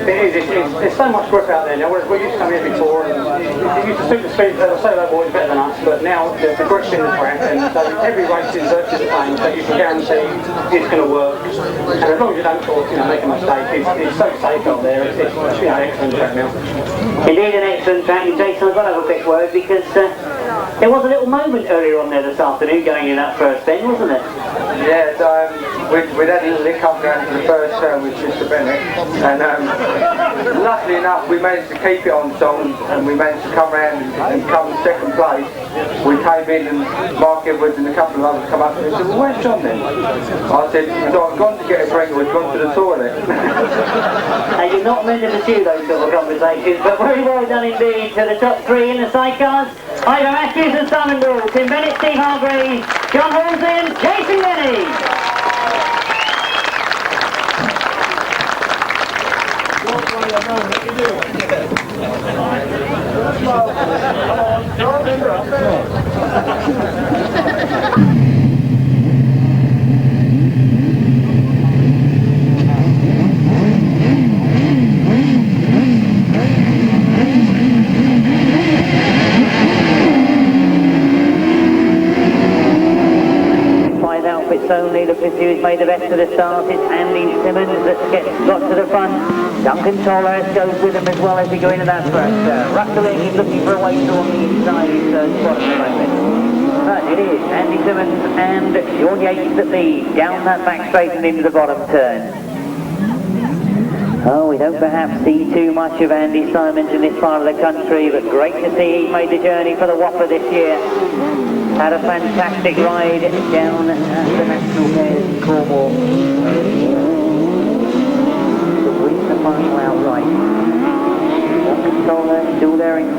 It is. There's so much grip out there now. Whereas we used to come here before and it used to suit the speed of the solo boys better than us, but now the grip's in the track, and so every race is virtually the same, so you can guarantee it's going to work. And as long as you don't sort of, make a mistake, it's so safe out there. It's excellent track now.
Indeed, an excellent track. And Jason, I've got to have a quick word because there was a little moment earlier on there this afternoon going in that first bend, wasn't it?
Yeah, we'd had a little hiccup going to the first turn with Mr. Bennett, and luckily enough we managed to keep it on song, and we managed to come round and come 2nd place. We came in and Mark Edwards and a couple of others come up and they said, well, where's John then? I said, well, I've gone to get a drink, we've gone to the toilet.
Now, you're not meant to pursue those sort of conversations, but very well done indeed to the top 3 in the Sidecars. Ivor Matthews and Simon Ball, Tim Bennett, Steve Hargreaves, John Halsey and Jason Denny. Outfits only, the pursuit made the best of the start. It's Andy Simmons that got to the front. Duncan Tolhurst goes with him as well as he go into that first. Russell is looking for a way through on the inside, his third spot at the moment. But it is Andy Simmons and Sean Yates that lead down that back straight and into the bottom turn. Oh, we don't perhaps see too much of Andy Simons in this part of the country, but great to see he made the journey for the Whoppa this year. Had a fantastic ride down at the National Fairs in Cornwall. To win the final outright.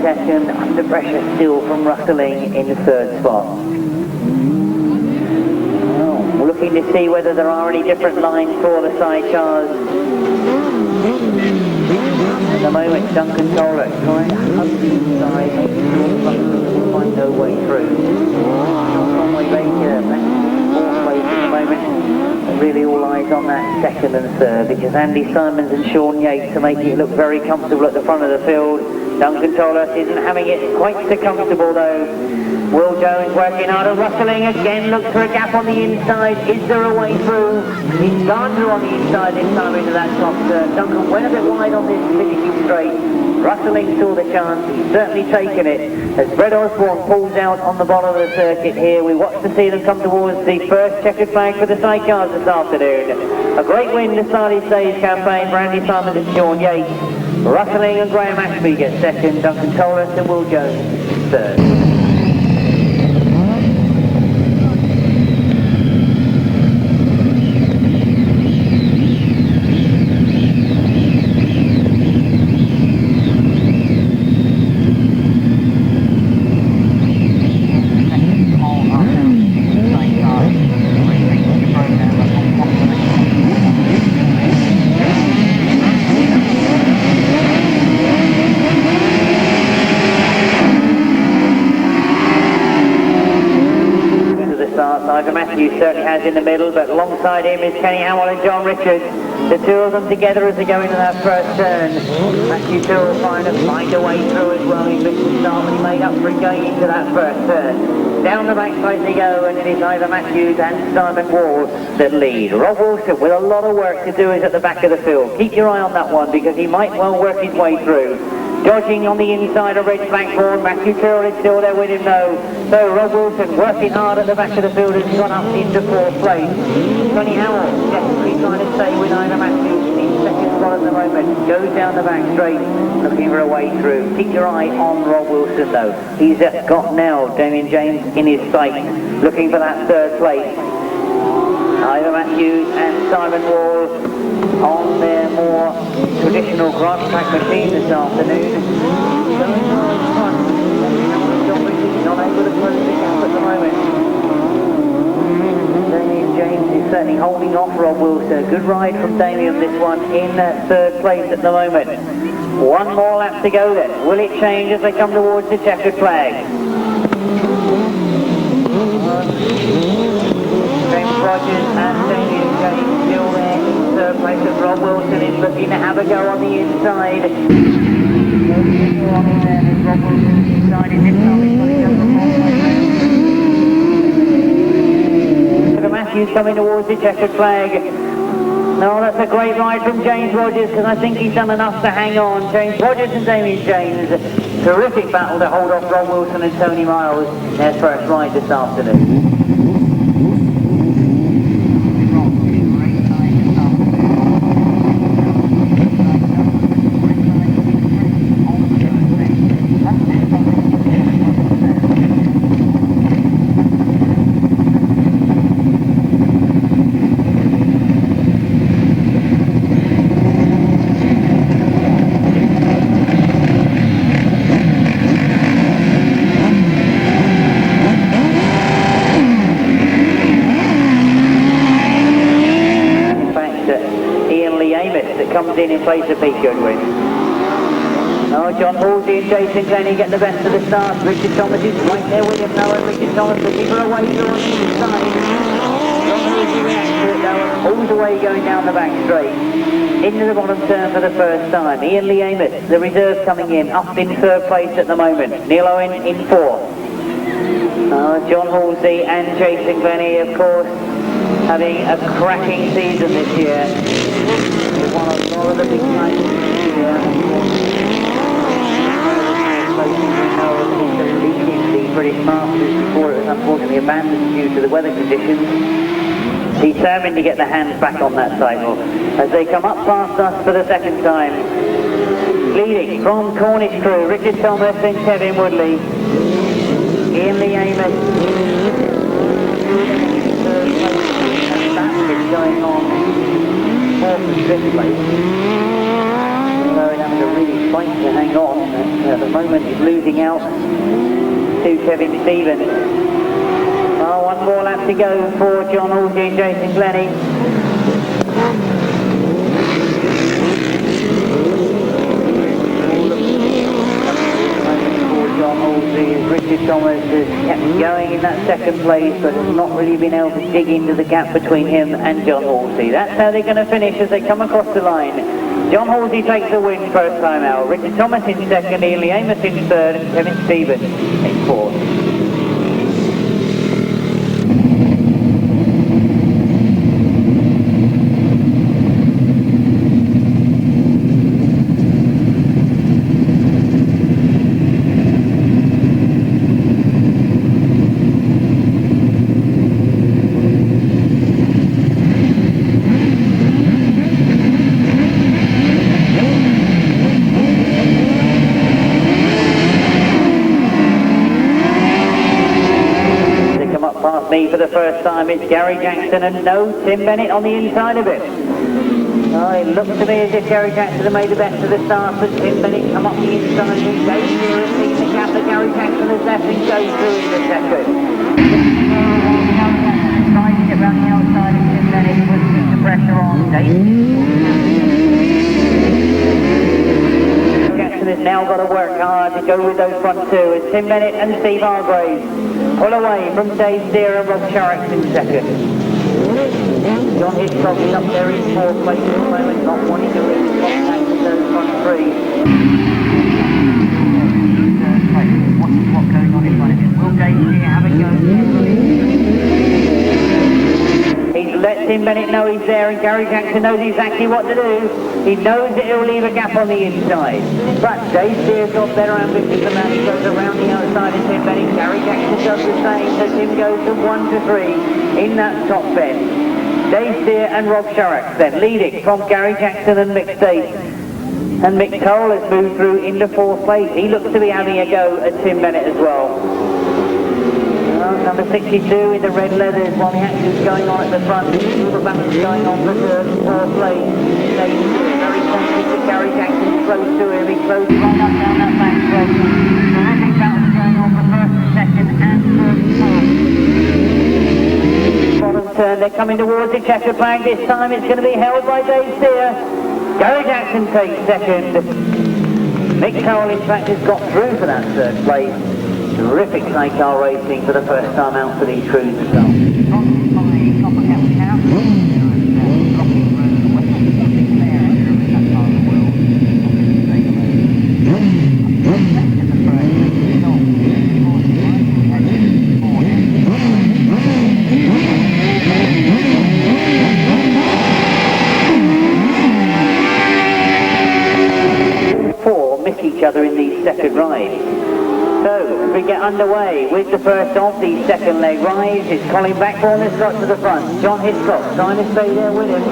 second, under pressure still from Rustling in the third spot. We're looking to see whether there are any different lines for the sidecars. At the moment, Duncan Tolhurst trying to hug the inside, making sure the Rustling will find no way through. Conway Baker, back in fourth place at the moment. Really all eyes on that second and third, because Andy Simons and Sean Yates are making it look very comfortable at the front of the field. Duncan Tolhurst isn't having it quite so comfortable though. Will Jones working hard and Rustling again, looks for a gap on the inside. Is there a way through? He's gone through on the inside this time into that top turn. Duncan went a bit wide on this finishing straight. Rustling saw the chance, he's certainly taken it. As Brett Osborne pulls out on the bottom of the circuit here, we watch to see them come towards the first checkered flag for the sidecars this afternoon. A great win, the Starry Stage campaign for Andy Simons and Sean Yates. Rustling and Graham Ashby get second, Duncan Tolhurst and Will Jones third. Ivor Matthews certainly has in the middle, but alongside him is Kenny Hammill and John Richards. The two of them together as they go into that first turn. Matthews still trying to find a way through as well. He missed the start when he made up for it going into that first turn. Down the backside they go, and it is Ivor Matthews and Simon Wall that lead. Rob Wilson with a lot of work to do is at the back of the field. Keep your eye on that one because he might well work his way through. Dodging on the inside of Reg Blackburn, Matthew Tyrrell is still there with him though. So Rob Wilson working hard at the back of the field has gone up into fourth place. Tony Howell desperately trying to stay with Ivor Matthews in second spot at the moment. Goes down the back straight, looking for a way through. Keep your eye on Rob Wilson though. He's got now Damien James in his sight, looking for that third place. Ivor Matthews and Simon Wall on their more traditional GRASSTRACK machine this afternoon. Not able to close the gap at the moment. Damien James is certainly holding off Rob Wilson. Good ride from Damien this one in third place at the moment. One more lap to go then. Will it change as they come towards the checkered flag? James Rogers and Damien James still there in third place, and Rob Wilson is looking to have a go on the inside. Rob Wilson decided this time he's going to go for fourth. Matthews coming towards the checkered flag. No, that's a great ride from James Rogers because I think he's done enough to hang on. James Rogers and Damien James, terrific battle to hold off Rob Wilson and Tony Miles, their first ride this afternoon. In place of Pete Goodwin. Oh, John Halsey and Jason Glennie get the best of the start. Richard Thomas is right there with him now, and Richard Thomas looking for a way through on the inside. John Halsey reacts to it now and pulls away going down the back straight. Into the bottom turn for the first time. Ian Lee Amos, the reserve coming in, up in third place at the moment. Neil Owen in fourth. John Halsey and Jason Glennie, of course, having a cracking season this year. They won a lot of the big races this year. Leading the British Masters before it was unfortunately abandoned due to the weather conditions. Determined to get the hands back on that cycle as they come up past us for the second time. Leading from Cornish crew, Richard Thomas and Kevin Woodley. Ian Lee Amos. And that is going on fourth and fifth place. Although having a really fight to hang on at the moment is losing out to Kevin Stevens. Oh, one more lap to go for John Halsey and Jason Glennie. John Halsey as Richard Thomas has kept going in that second place, but has not really been able to dig into the gap between him and John Halsey. That's how they're going to finish as they come across the line. John Halsey takes the win first time out. Richard Thomas in second, Ian Amos in third, and Kevin Stevens in fourth. For the first time, it's Gary Jackson and no Tim Bennett on the inside of it. Oh, it looks to me as if Gary Jackson had made the best of the start, but Tim Bennett come up the inside and goes through and sees the gap that Gary Jackson has left and goes through in the second. Trying to get around the outside of Tim Bennett, puts the pressure on. Jackson has now got to work hard to go with those front two as Tim Bennett and Steve Hargraves pull away from Dave Steer and Rob Sharrock in second. John Hiscock is up there in fourth place at the moment, not wanting to lose contact with those front three. What's going on in front of him? Will Dave Steer have a go? He's let Tim Bennett know he's there, and Gary Jackson knows exactly what to do. He knows that he'll leave a gap on the inside. But Dave Steer's got better ambitions than that. He goes around the outside of Tim Bennett. Gary Jackson does the same, so Tim goes from 1 to 3 in that top bend. Dave Steer and Rob Sharrock then leading from Gary Jackson and Mick State. And Mick Cole has moved through into fourth place. He looks to be having a go at Tim Bennett as well. Number 62 in the red leathers while the action's going on at the front. The balance going on for third and fourth place. Dave Steer very confident that Gary Jackson close to him. He closed right up down that back straight. Terrific battle going on for first, second and third and fourth. Bottom turn, they're coming towards the checkered flag. This time it's going to be held by Dave Steer. Gary Jackson takes second. Mick Cole in fact has got through for that third place. Terrific sidecar racing for the first time out for these crews as well. Four miss each other in the second ride. So, we get underway with the first of the second leg rides. It's Colin Blackburn has got to the front. John Hiscock trying to stay there with him.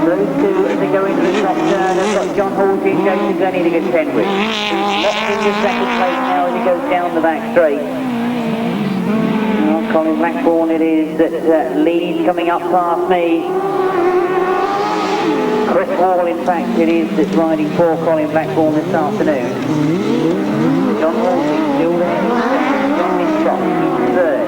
Those two, as they go into the top turn, have got John Halsey and Jason Glennie to contend with. Locked in the second place now as he goes down the back straight. Well, Colin Blackburn it is that leads coming up past me. Chris Wall, in fact, it is that's riding for Colin Blackburn this afternoon. John Halsey still there, John Hiscock third.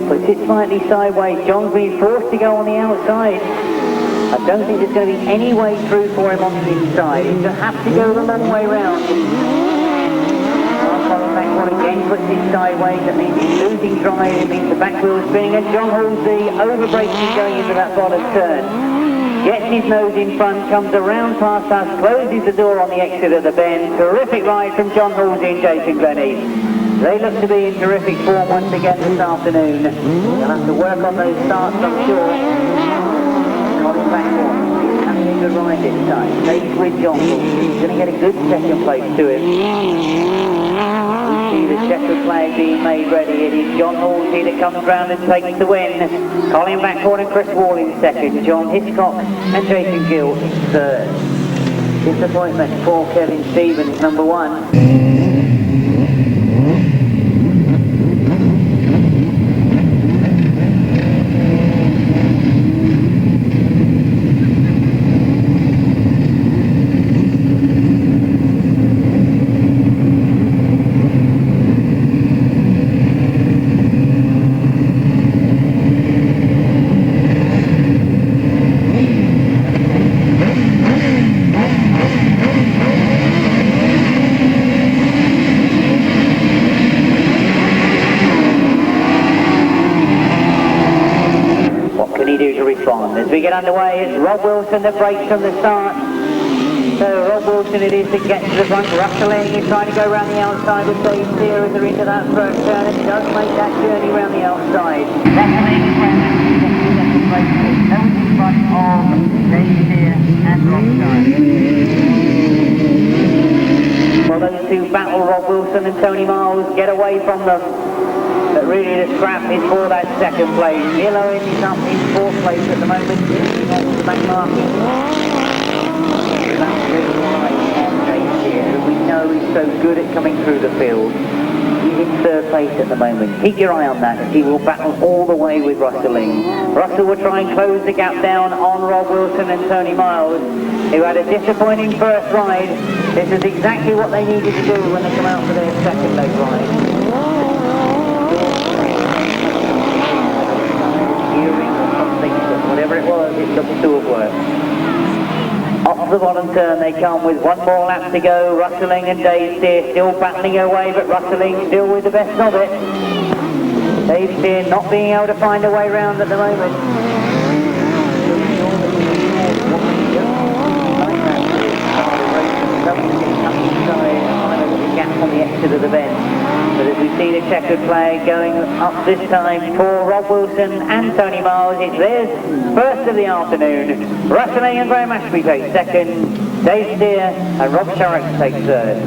Puts it slightly sideways. John's been forced to go on the outside. I don't think there's going to be any way through for him on the inside. He's going to have to go the long way round. Again puts it sideways, that means he's losing drive, it means the back wheel is spinning, and John Halsey over-braking going into that bottom turn. Gets his nose in front, comes around past us, closes the door on the exit of the bend. Terrific ride from John Halsey and Jason Glennie. They look to be in terrific form once again this afternoon. They'll have to work on those starts, I'm sure. Colin Blackburn having a good ride this time. Stays with John Halsey. He's going to get a good second place to him. See the checkered flag being made ready. It is John Halsey that comes round and takes the win. Colin Blackburn and Chris Wall in second. John Hiscock and Jason Gill in third. Disappointment for Kevin Stevens, number 1. respond. As we get underway, it's Rob Wilson that breaks from the start. So Rob Wilson it is to get to the front, rustling, he's trying to go around the outside with Dave Steer as they're into that first turn, and he does make that journey around the outside. Rustling is where that's the second place. Those in front of Dave Steer and Rob Steer. Well, those two battle, Rob Wilson and Tony Miles, get away from them. But really the scrap is for that second place. Milo is up in fourth place at the moment, back marking. That's really right on Dave here, who we know is so good at coming through the field. He's in third place at the moment. Keep your eye on that, as he will battle all the way with Rustling. Russell will try and close the gap down on Rob Wilson and Tony Miles, who had a disappointing first ride. This is exactly what they needed to do when they come out for their second leg ride. Gearing or something, but whatever it was, it looks to have worked. Off the bottom turn they come with one more lap to go. Rustling and Dave Steer still battling away, but Rustling still with the best of it. Dave Steer not being able to find a way round at the moment. Gap on the exit of the bend. But as we see the checkered flag going up this time for Rob Wilson and Tony Miles, it's theirs first of the afternoon. Rustling and Graham Ashby take second, Dave Steer and Rob Sharrock take third.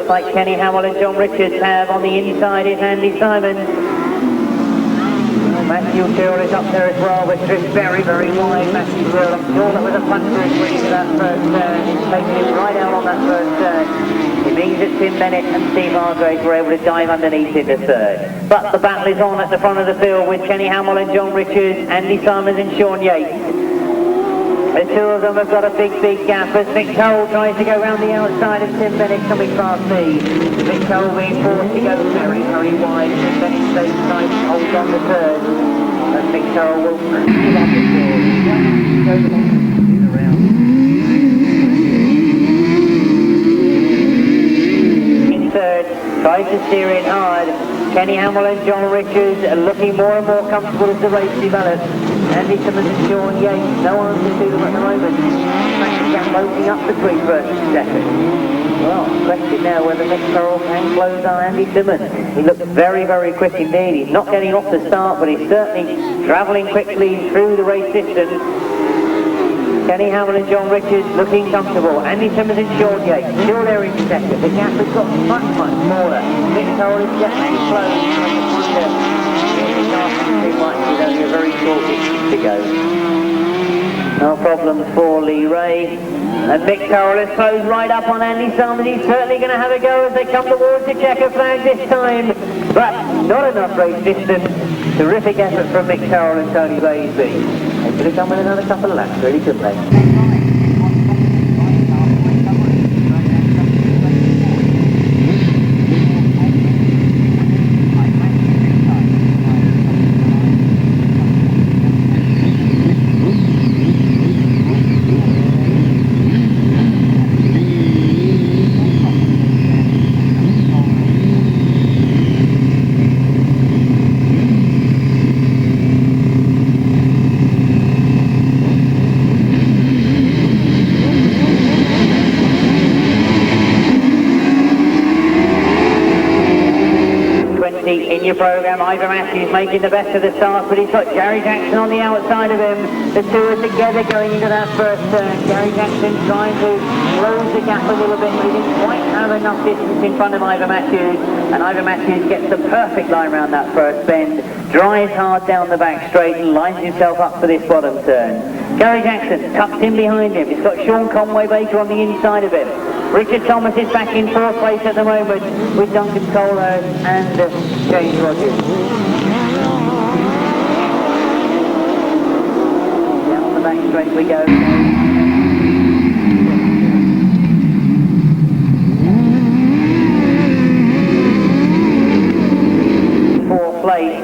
Like Kenny Hammill and John Richards have on the inside is Andy Simon. Matthew Tyrrell is up there as well, but drifts very, very wide. Matthew Tyrrell, I'm sure that was a puncher in winning to that first turn. He's taking it right out on that first turn. It means that Tim Bennett and Steve Hargrave were able to dive underneath into third. But the battle is on at the front of the field with Kenny Hammill and John Richards, Andy Simons and Sean Yates. The two of them have got a big, big gap as Mick Cole tries to go round the outside of Tim Bennett coming past me. Mick Cole being forced to go very, very wide. Tim Bennett stays tight, holds on to third. And Mick Cole will give up the field. In third, tries to steer in hard. Kenny Hammill and John Richards are looking more and more comfortable as the race develops. Andy Simmons and Sean Yates, no answer to them at the moment. Gap opening up between first and second. Well, question now whether Mick Carroll can close on Andy Simmons. He looks very, very quick indeed. He's not getting off the start, but he's certainly travelling quickly through the race distance. Kenny Hammill and John Richards looking comfortable. Andy Simmons and Sean Yates still there in second. The gap has got much, much smaller. Mick Carroll is definitely close. Too much, with only a very short distance to go. No problems for Lee Ray. And Mick Carroll is closed right up on Andy Simons. He's certainly going to have a go as they come towards the checker flag this time. But not enough race distance. Terrific effort from Mick Carroll and Tony Baisby. They could have come with another couple of laps, really, couldn't they? 20 in your programme. Ivor Matthews making the best of the start, but he's got Gary Jackson on the outside of him. The two are together going into that first turn. Gary Jackson trying to close the gap a little bit, but he didn't quite have enough distance in front of Ivor Matthews. and Ivor Matthews gets the perfect line round that first bend, drives hard down the back straight and lines himself up for this bottom turn. Gary Jackson tucked in behind him. He's got Sean Conway-Baker on the inside of him. Richard Thomas is back in fourth place at the moment with Duncan Tolhurst and James Rogers. Down the back straight we go. Fourth place.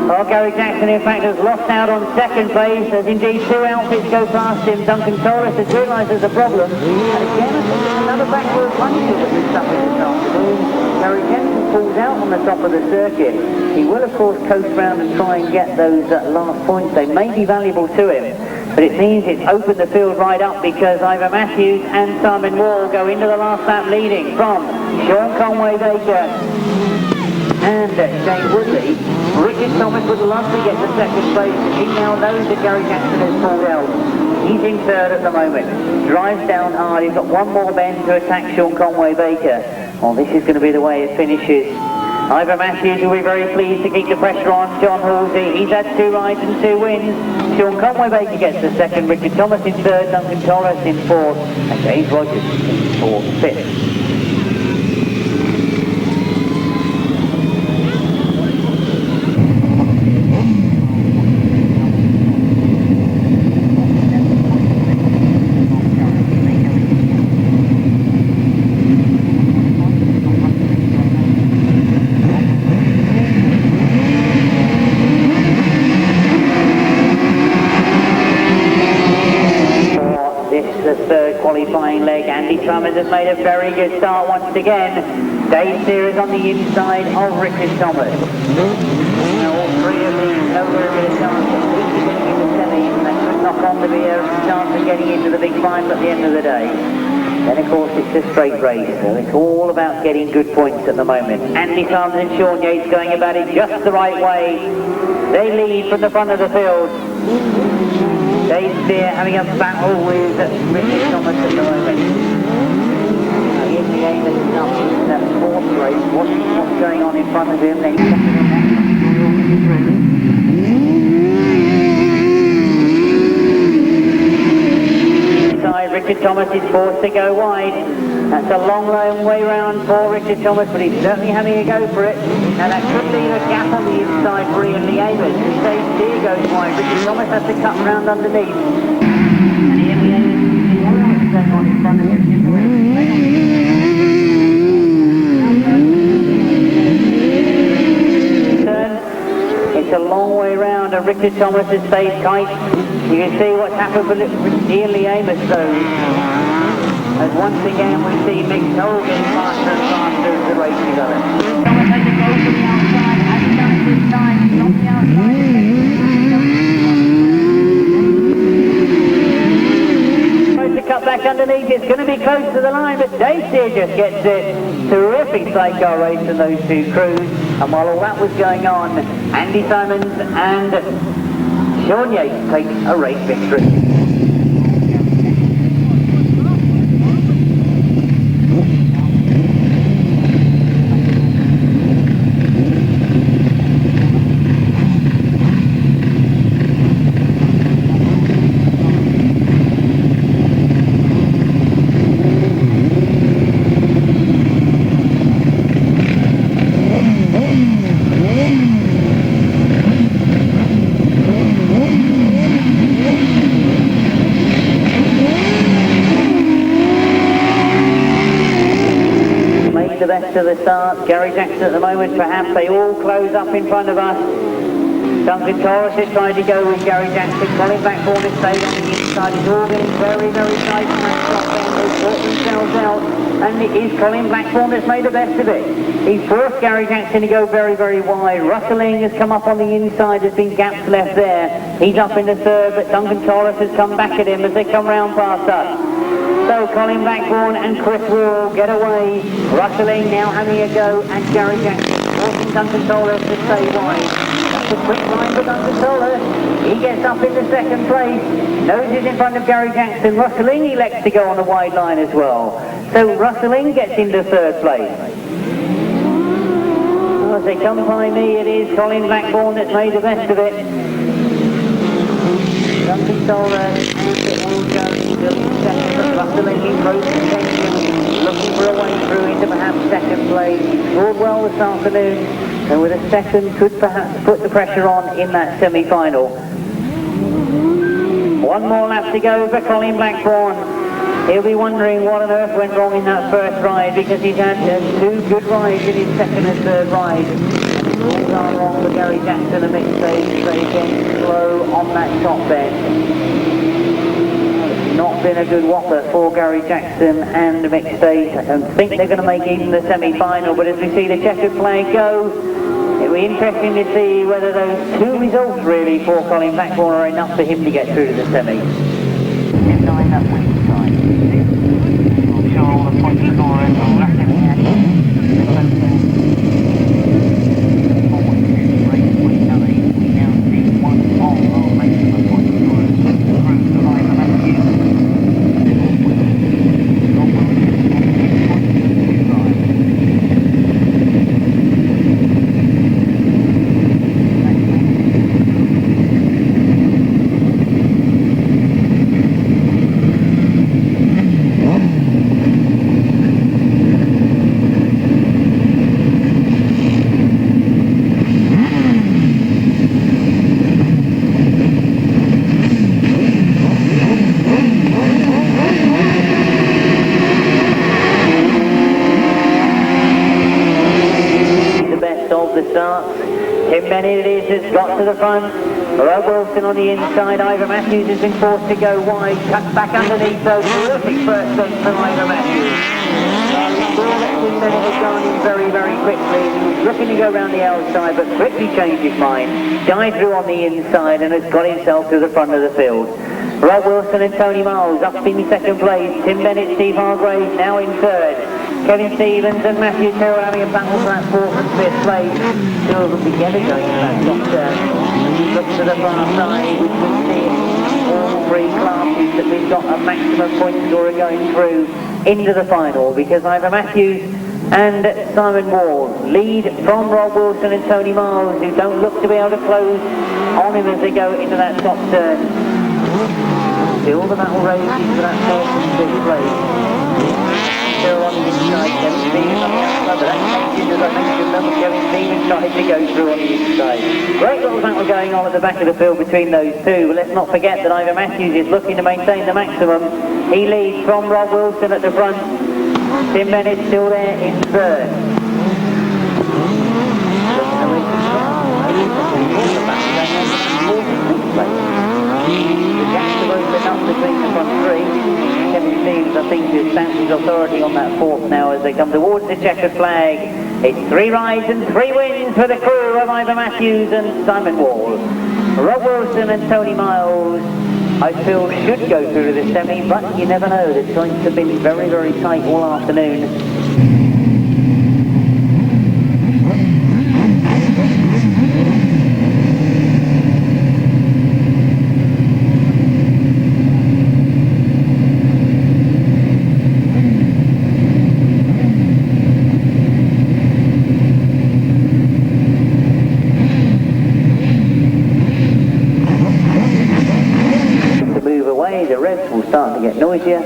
Well, Gary Jackson, in fact, has lost out on second place, as indeed two outfits go past him. Duncan Tolhurst has realised there's a problem. And again, I think there's another backward punch that we've suffered this afternoon. Gary Jackson pulls out on the top of the circuit. He will, of course, coast round and try and get those last points. They may be valuable to him, but it means it's opened the field right up because Ivor Matthews and Simon Wall go into the last lap leading from Sean Conway-Baker and Shane Woodley. Richard Thomas would love to get to second place. He now knows that Gary Jackson has pulled out. He's in third at the moment. Drives down hard. He's got one more bend to attack Sean Conway-Baker. Well, this is going to be the way it finishes. Ivor Matthews will be very pleased to keep the pressure on John Halsey. He's had 2 rides and 2 wins. Sean Conway-Baker gets the second. Richard Thomas in third. Duncan Tolhurst in fourth. And James Rogers in fourth, fifth. Qualifying leg. Andy Summers has made a very good start once again. Dave Sears on the inside of Richard Thomas. Now all three of these know there is a chance of getting into the semi, and that could knock on to be a chance of getting into the big final at the end of the day. Then of course it's a straight race, so it's all about getting good points at the moment. Andy Summers and Sean Yates going about it just the right way. They lead from the front of the field. Dave Steer having a battle with Richard Thomas at the moment. In the aim is up in that fourth race, watching what's going on in front of him. Then inside, Richard Thomas is forced to go wide. That's a long way round for Richard Thomas, but he's certainly having a go for it. Now that could leave a gap on the inside for Ian Lee Abbott. If Dave Steer goes wide, Richard Thomas has to cut round underneath. And Ian Lee Abbott is on in front of him. It's a long way round, and Richard Thomas has stayed tight. You can see what's happened for Ian Lee Amos though. As once again we see Mick Knoll getting faster and faster as the race develops. Thomas has to go to the outside, has he done it this time? He's on the outside. Tries to cut back underneath, it's going to be close to the line, but Dave Steer just gets it. Terrific sidecar race from those two crews, and while all that was going on, Andy Simons and Sean Yates take a race victory. The best of the start. Gary Jackson at the moment, perhaps they all close up in front of us. Duncan Tolhurst is trying to go with Gary Jackson. Colin Blackburn has stayed on the inside. It's all getting very, very tight from that top end. They've brought themselves out, and it is Colin Blackburn that's made the best of it. He's forced Gary Jackson to go very, very wide. Rustling has come up on the inside. There's been gaps left there. He's up in the third, but Duncan Tolhurst has come back at him as they come round past us. So Colin Blackburn and Chris will get away. Rustling now having a go at Gary Jackson, forcing Duncan Tolhurst to stay wide. That's a quick line for Duncan Tolhurst. He gets up into second place. Noses in front of Gary Jackson. Rustling elects to go on the wide line as well. So Rustling gets into third place. as they come by me, it is Colin Blackburn that's made the best of it. Duncan Tolhurst will go to second, rustling in close contention, looking for a way through into perhaps second place. He scored well this afternoon, and with a second could perhaps put the pressure on in that semi-final. One more lap to go for Colin Blackburn. He'll be wondering what on earth went wrong in that first ride, because he's had two good rides in his second and third ride. All gone wrong for Gary Jackson, a mixed stage, but again slow on that top bend. It's not been a good whopper for Gary Jackson and the mixed stage. I don't think they're going to make even the semi-final, but as we see the checkered flag go, it'll be interesting to see whether those two results really for Colin Blackburn are enough for him to get through to the semi. Has got to the front. Rob Wilson on the inside. Ivor Matthews has been forced to go wide. Cut back underneath though. Terrific first stint from Ivor Matthews. Tim Bennett has gone in very, very quickly. He was looking to go round the outside, but quickly changed his mind. Died through on the inside and has got himself to the front of the field. Rob Wilson and Tony Miles up in second place. Tim Bennett, Steve Hargrave now in third. Kevin Stevens and Matthew Terrell having a battle for that fourth and fifth place. Two of them together going to that top turn. Look to the far side, we can see all three classes that we've got a maximum point scorer going through into the final, because Ivor Matthews and Simon Wall lead from Rob Wilson and Tony Miles, who don't look to be able to close on him as they go into that top turn. Still the battle rages for that fourth and fifth place. Still on the inside, Kevin Stevens on the outside, but that changes as I mentioned them. Kevin Stevens started to go through on the inside. Great little battle going on at the back of the field between those two, but let's not forget that Ivor Matthews is looking to maintain the maximum. He leads from Rob Wilson at the front. Tim Bennett still there in third. The gaps have opened up between the front three. Kevin Stevens, I think, has stamped his authority on that fourth now as they come towards the checkered flag. It's 3 rides and 3 wins for the crew of Ivor Matthews and Simon Wall. Rob Wilson and Tony Miles, I feel, should go through to the semi, but you never know. The joints have been very, very tight all afternoon. The revs will start to get noisier.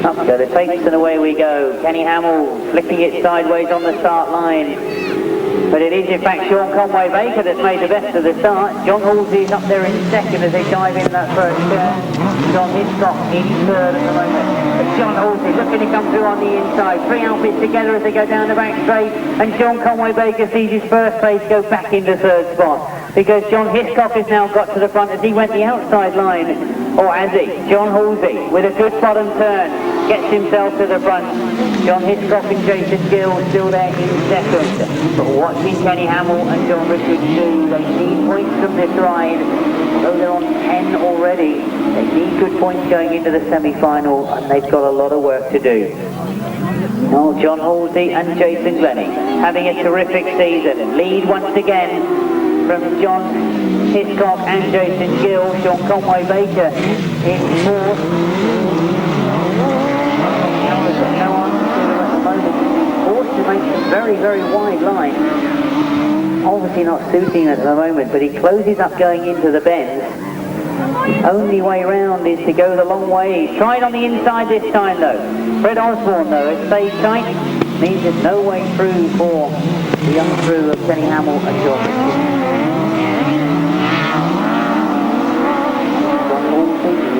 Up go the tapes and away we go. Kenny Hammill flicking it sideways on the start line. But it is in fact Sean Conway Baker that's made the best of the start. John Halsey's up there in second as they dive in that first turn. John Hiscock in third at the moment. But John Halsey looking to come through on the inside. 3 outfits together as they go down the back straight. And Sean Conway Baker sees his first place go back into third spot, because John Hiscock has now got to the front as he went the outside line. Or has he? John Halsey with a good bottom turn gets himself to the front. John Hiscock and Jason Gill still there in second. But watching Kenny Hammill and John Richards do, they need points from this ride. Though they're on 10 already, they need good points going into the semi-final, and they've got a lot of work to do. Oh, John Halsey and Jason Glennie having a terrific season. Lead once again from John Hiscock and Jason Gill. Sean Conway Baker in fourth. Forced to make very, very wide line. Obviously not suiting at the moment, but he closes up going into the bends. Only way round is to go the long way. He's tried on the inside this time though. Fred Osborne though has stayed tight. Means there's no way through for the young crew of Kenny Hammill and John Richards.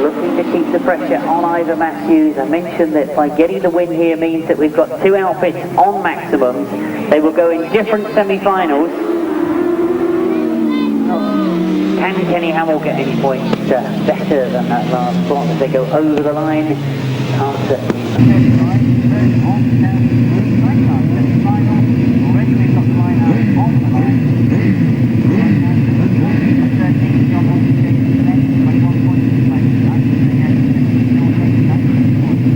Looking to keep the pressure on Ivor Matthews. I mentioned that by getting the win here means that we've got two outfits on maximums. They will go in different semi-finals. Can Kenny Hammill get any points better than that last spot as they go over the line? Answer is already we've got the line out on the line. 13 John Holmes takes the next 21 points to play.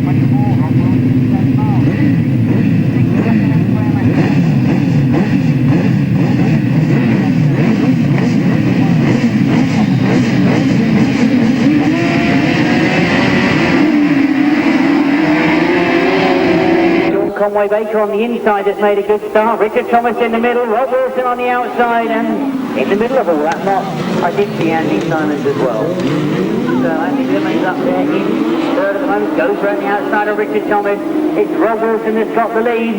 24 Rob Wilson, 10 miles. 6 seconds square Conway Baker on the inside has made a good start. Richard Thomas in the middle, Rob Wilson on the outside, and in the middle of all that lot, I did see Andy Simons as well. So Andy Simons up there in third at the moment, goes around the outside of Richard Thomas. It's Rob Wilson that's got the lead.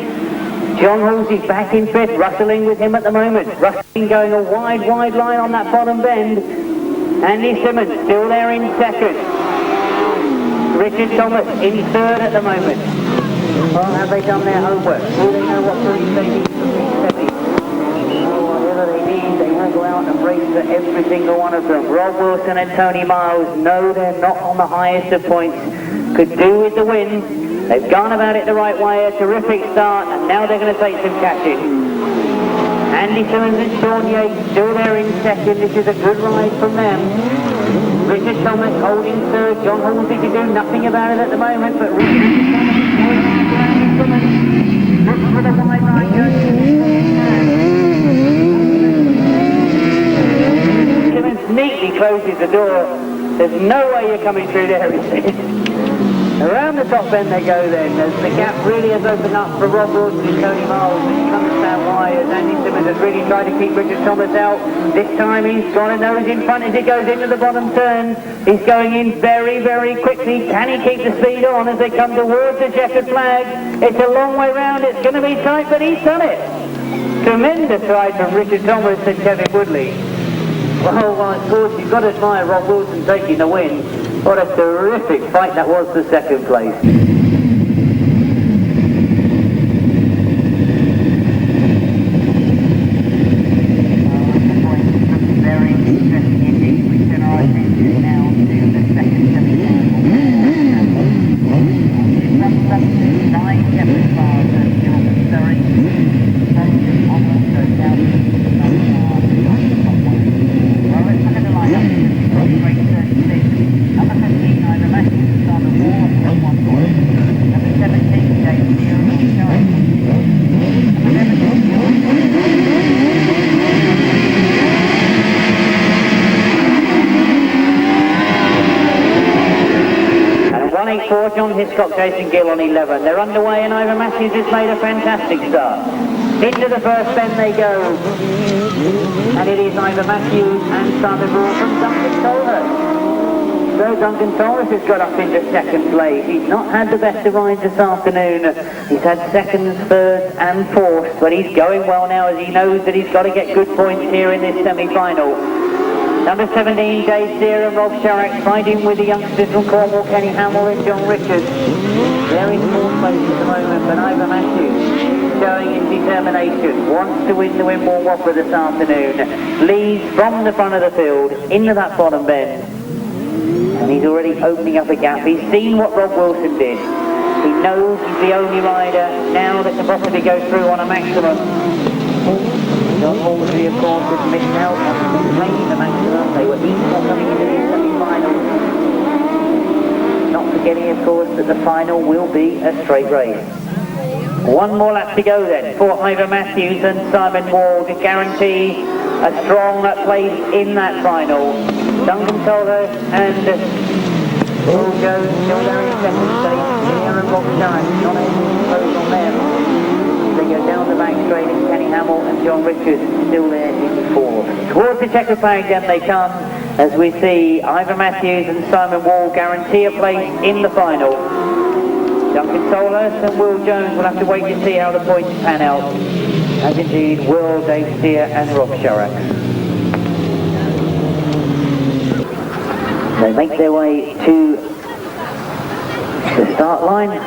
John Halsey back in fifth, rustling with him at the moment. Rustling going a wide line on that bottom bend. Andy Simons still there in second. Richard Thomas in third at the moment. Well, have they done their homework? Do they know what route they need for resetting? Whatever they need, they will go out and race for every single one of them. Rob Wilson and Tony Miles, no, they're not on the highest of points. Could do with the win. They've gone about it the right way, a terrific start, and now they're going to take some catching. Andy Simmons and Sean Yates still there in second. This is a good ride from them. Richard Thomas holding third. John Halsey can do nothing about it at the moment, but Richard Thomas looks for the wide line going in. Simmons neatly closes the door. There's no way you're coming through there, he says. Around the top bend they go then, as the gap really has opened up for Rob Wilson and Tony Miles, and you understand why, as Andy Simmons has really tried to keep Richard Thomas out. This time he's got a nose in front as he goes into the bottom turn. He's going in very, very quickly. Can he keep the speed on as they come towards the checkered flag? It's a long way round, it's going to be tight, but he's done it. Tremendous ride from Richard Thomas and Kevin Woodley. Well, of course, you've got to admire Rob Wilson taking the win. What a terrific fight that was for second place. Very interesting indeed. We turn our attention now to the second semi-final. 9 separate bars of Gilbert Surrey. Onwards, so down to well, let's look at the lineup. Great 36. Number 15, Ivor Matthews has started the wall at 1 point. Number 17, James Neal will show it. Number 184, John Hiscock, Jason Gill on 11. They're underway and Ivor Matthews has made a fantastic start. Into the first bend they go. And it is Ivor Matthews and Simon Moore from Duncan Tolhurst. So Duncan Tolhurst has got up into second place. He's not had the best of rides this afternoon. He's had seconds, thirds and fourths, but he's going well now as he knows that he's got to get good points here in this semi-final. Number 17, Dave Steer and Rob Sharrock fighting with the youngsters from Cornwall, Kenny Hammill and John Richards. They're in fourth place at the moment, but Ivor Matthews showing his determination, wants to win the Wimborne Whoppa this afternoon. Leads from the front of the field into that bottom bend. And he's already opening up a gap. He's seen what Rob Wilson did. He knows he's the only rider now that can possibly go through on a maximum. John Halsey, of course, has missed out on playing the maximum. They were equal coming into the semi-finals. Not forgetting, of course, that the final will be a straight race. One more lap to go then for Ivor Matthews and Simon Wall to guarantee a strong place in that final. Duncan Tolhurst and Will Jones still there in second place. Here and Rob Sharrock not able to close on them. They they go down the back straight, and Kenny Hammill and John Richards still there in fourth. Towards the checker flag then they come, as we see Ivor Matthews and Simon Wall guarantee a place in the final. Duncan Tolhurst and Will Jones will have to wait to see how the points pan out, as indeed will Dave Steer and Rob Sharrock. They make their way to the start line.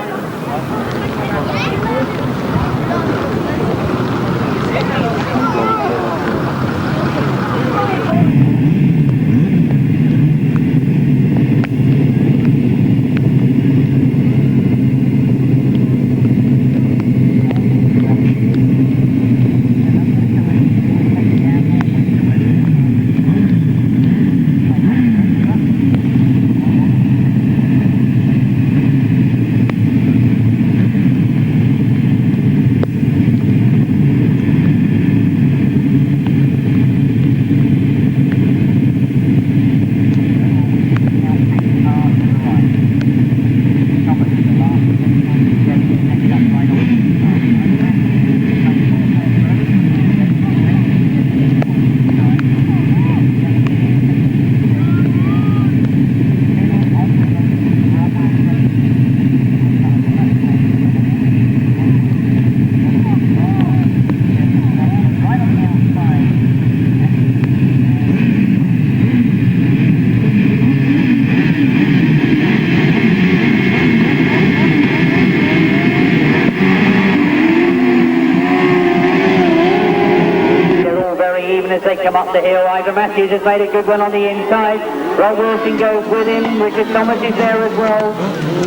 They come up the hill. Ivor Matthews has made a good one on the inside. Rob Wilson goes with him. Richard Thomas is there as well.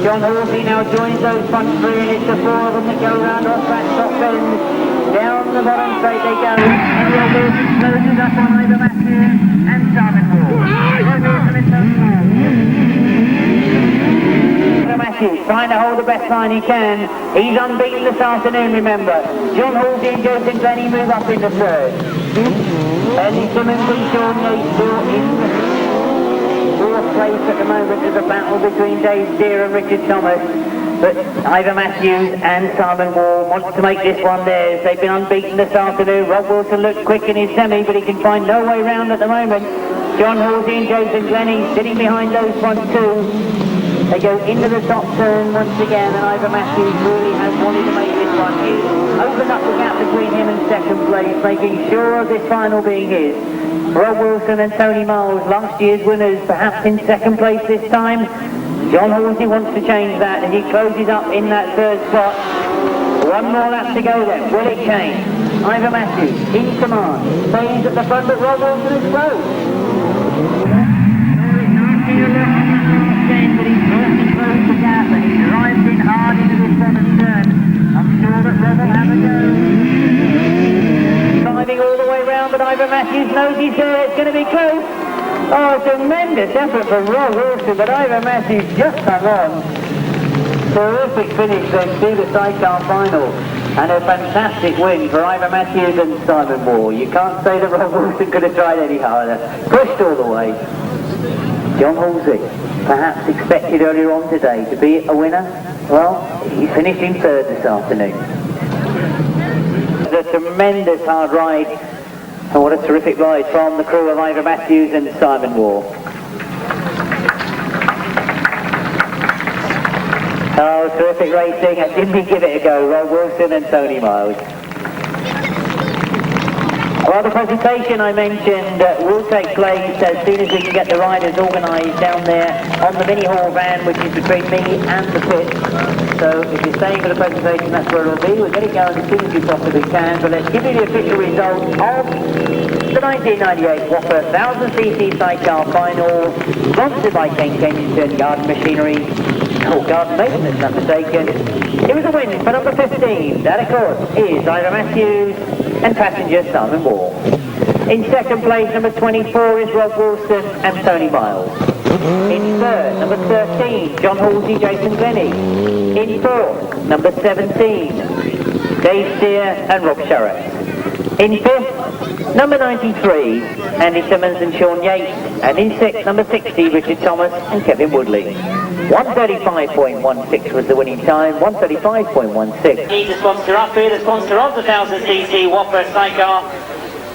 John Halsey now joins those front three, and it's the four of them that go round off that top end. Down the bottom straight they go. And Rob Wilson closes up on Ivor Matthews and Simon Wall. Rob Wilson is so small. Matthews trying to hold the best line he can. He's unbeaten this afternoon, remember. John Halsey and Joseph Glennie move up in the third. Eddie Simmons and Sean Yates still in fourth place at the moment. There's a battle between Dave Steer and Richard Thomas. But Ivor Matthews and Simon Wall want to make this one theirs. They've been unbeaten this afternoon. Rob Wilson looked quick in his semi, but he can find no way round at the moment. John Halsey and Jason Glennie sitting behind those front two. They go into the top turn once again, and Ivor Matthews really has wanted to make this one. He's opened up the gap between him and second place, making sure of this final being his. Rob Wilson and Tony Miles, last year's winners, perhaps in second place this time. John Halsey wants to change that, and he closes up in that third spot. One more lap to go then. Will it change? Ivor Matthews in command. Stays at the front, but Rob Wilson is close. But he's working close the gap, and he drives in hard into this bottom turn. I'm sure that Rob will have a go. Driving all the way round, but Ivor Matthews knows he's there. It's going to be close. Oh, tremendous effort from Rob Wilson, but Ivor Matthews just hung on. Terrific finish then to the sidecar final, and a fantastic win for Ivor Matthews and Simon Wall. You can't say that Rob Wilson could have tried any harder. Pushed all the way. John Halsey, perhaps expected earlier on today to be a winner. Well, he finished in third this afternoon. A tremendous hard ride, and what a terrific ride from the crew of Ivor Matthews and Simon Wall. Oh, terrific racing, and didn't he give it a go, Rob Wilson and Tony Miles. Well, the presentation I mentioned will take place as soon as we can get the riders organised down there on the mini hall van, which is between me and the pit. So if you're staying for the presentation, that's where it'll be. We'll get it going as soon as we possibly can, but let's give you the official result of the 1998 Whoppa 1000cc sidecar final, sponsored by Ken Kensington Garden Machinery, or Garden Maintenance, I'm mistaken. It was a win for number 15. That, of course, is Ivor Matthews and passenger Simon Wall. In second place, number 24 is Rob Wilson and Tony Miles. In third, number 13, John Halsey, Jason Glennie. In fourth, number 17, Dave Steer and Rob Sharrock. In fifth, number 93, Andy Simmons and Sean Yates. And in sixth, number 60, Richard Thomas and Kevin Woodley. 1:35.16 was the winning time, 1:35.16.
Need to sponsor up here, the sponsor of the 1000cc Whoppa Sidecar,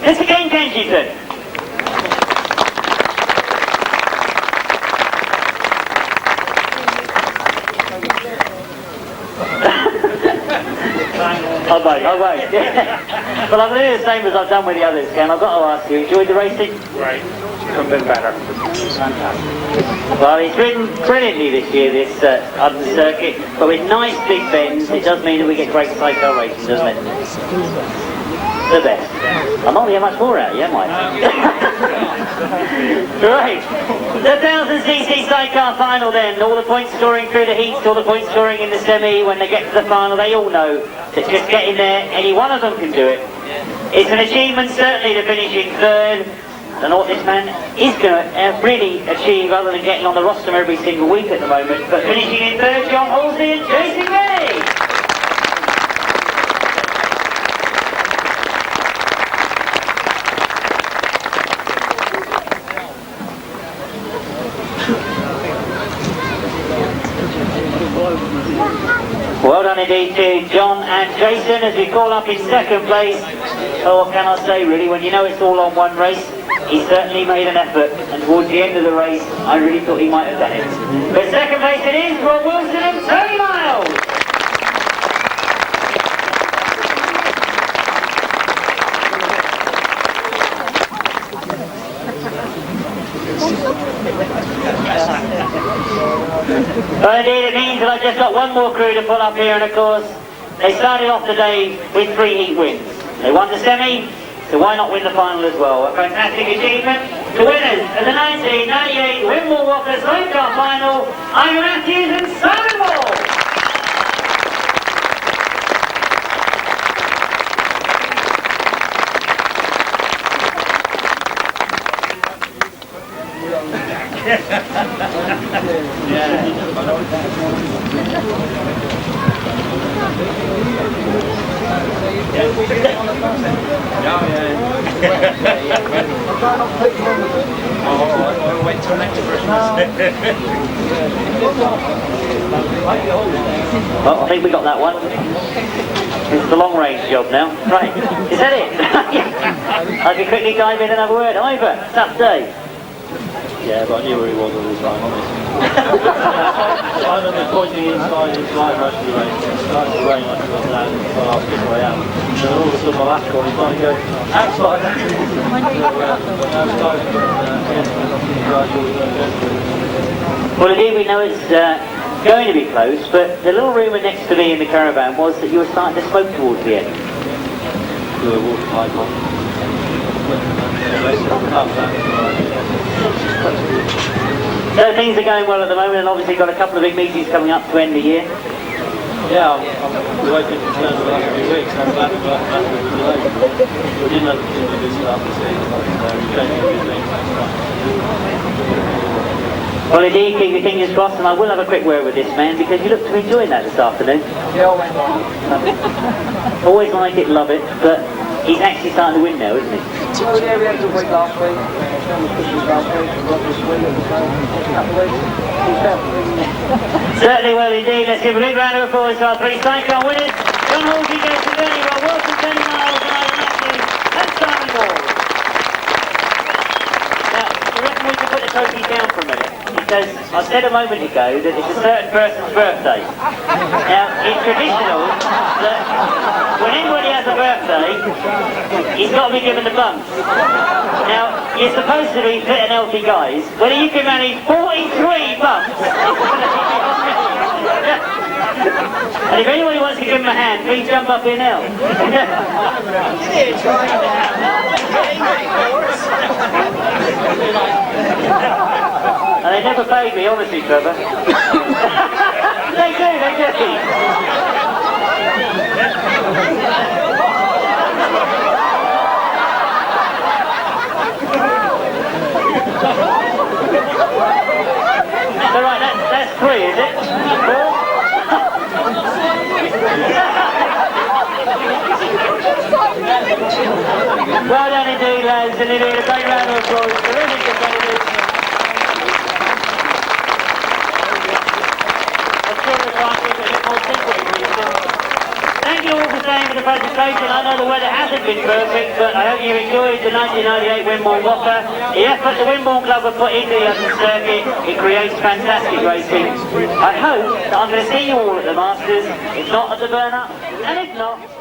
Hiscock in Kensington. I'll wait. Well, I'm doing the same as I've done with the others, Ken. I've got to ask you, enjoyed the racing?
Great. Couldn't been better.
Well, it's ridden brilliantly this year, this Uddens circuit, but with nice big bends, it does mean that we get great sidecar racing, doesn't it? The best. I'm not going to get much more out of you, am I? Right. The 1000cc sidecar final then. All the points scoring through the heats, all the points scoring in the semi. When they get to the final, they all know that just getting there, any one of them can do it. It's an achievement certainly to finish in third. I don't know what this man is going to really achieve other than getting on the roster every single week at the moment. But finishing in third, John Halsey and Jason May. Well done indeed to John and Jason as we call up in second place. Oh, what can I say really, when you know it's all on one race, he certainly made an effort, and towards the end of the race I really thought he might have done it. But second place it is for Wilson and Tony Miles. Well, indeed it means that I've just got one more crew to pull up here, and of course they started off the day with 3 heat wins. They won the semi, so why not win the final as well? A fantastic achievement to winners of the 1998 Wimborne Whoppa Sidecar final, Ivor Matthews and Simon Wall.
Wait till next Christmas.
Well, I think we got that one. It's the long range job now. Right, is that it? I can quickly dive in another word. Ivor, tough day.
Yeah, but I knew where he was all the time, honestly. Simon was pointing inside his right rush of the race. It started to rain like it was down the fastest way out. And then all of a sudden my last one, he's trying to go outside.
Well, indeed we know it's going to be close, but the little rumour next to me in the caravan was that you were starting to smoke towards the end.
Do a water pipe on.
So things are going well at the moment, and obviously got a couple of big meetings coming up to end the year.
Yeah, I'm waiting to turn the last few weeks. I'm glad about that. We didn't have to do this stuff to see.
Well, indeed, keep your fingers crossed, and I will have a quick word with this man because you look to be enjoying that this afternoon.
Yeah, I went on.
Always like it, love it, but he's actually starting to win now, isn't he?
Oh, yeah, we had a good week last week.
Certainly well indeed. Let's give a big round of applause to our 3 sidecar winners. John Halsey, Jason Gurney, Rob Wilson, Tony Miles, and Ivor Matthews, and Simon Wall. Now, I reckon we can put the trophies down for a minute, because I said a moment ago that it's a certain person's birthday. Now, it's traditional that when anybody has a birthday, he's got to be given the bumps. Now, you're supposed to be fit and healthy guys, whether you can manage 43 bumps. And if anybody wants to give him a hand, please jump up here now. And they never paid me, honestly, Trevor. They do. All right, that's 3, is it? 4? Well done indeed, lads, and indeed a great round of applause. Terrific competitors.
weather hasn't been perfect, but I hope you enjoyed the 1998 Wimborne Whoppa. The effort the Wimborne Club have put into the Uddens circuit, it creates fantastic racing. I hope that I'm going to see you all at the Masters, if not at the burn-up, and if not...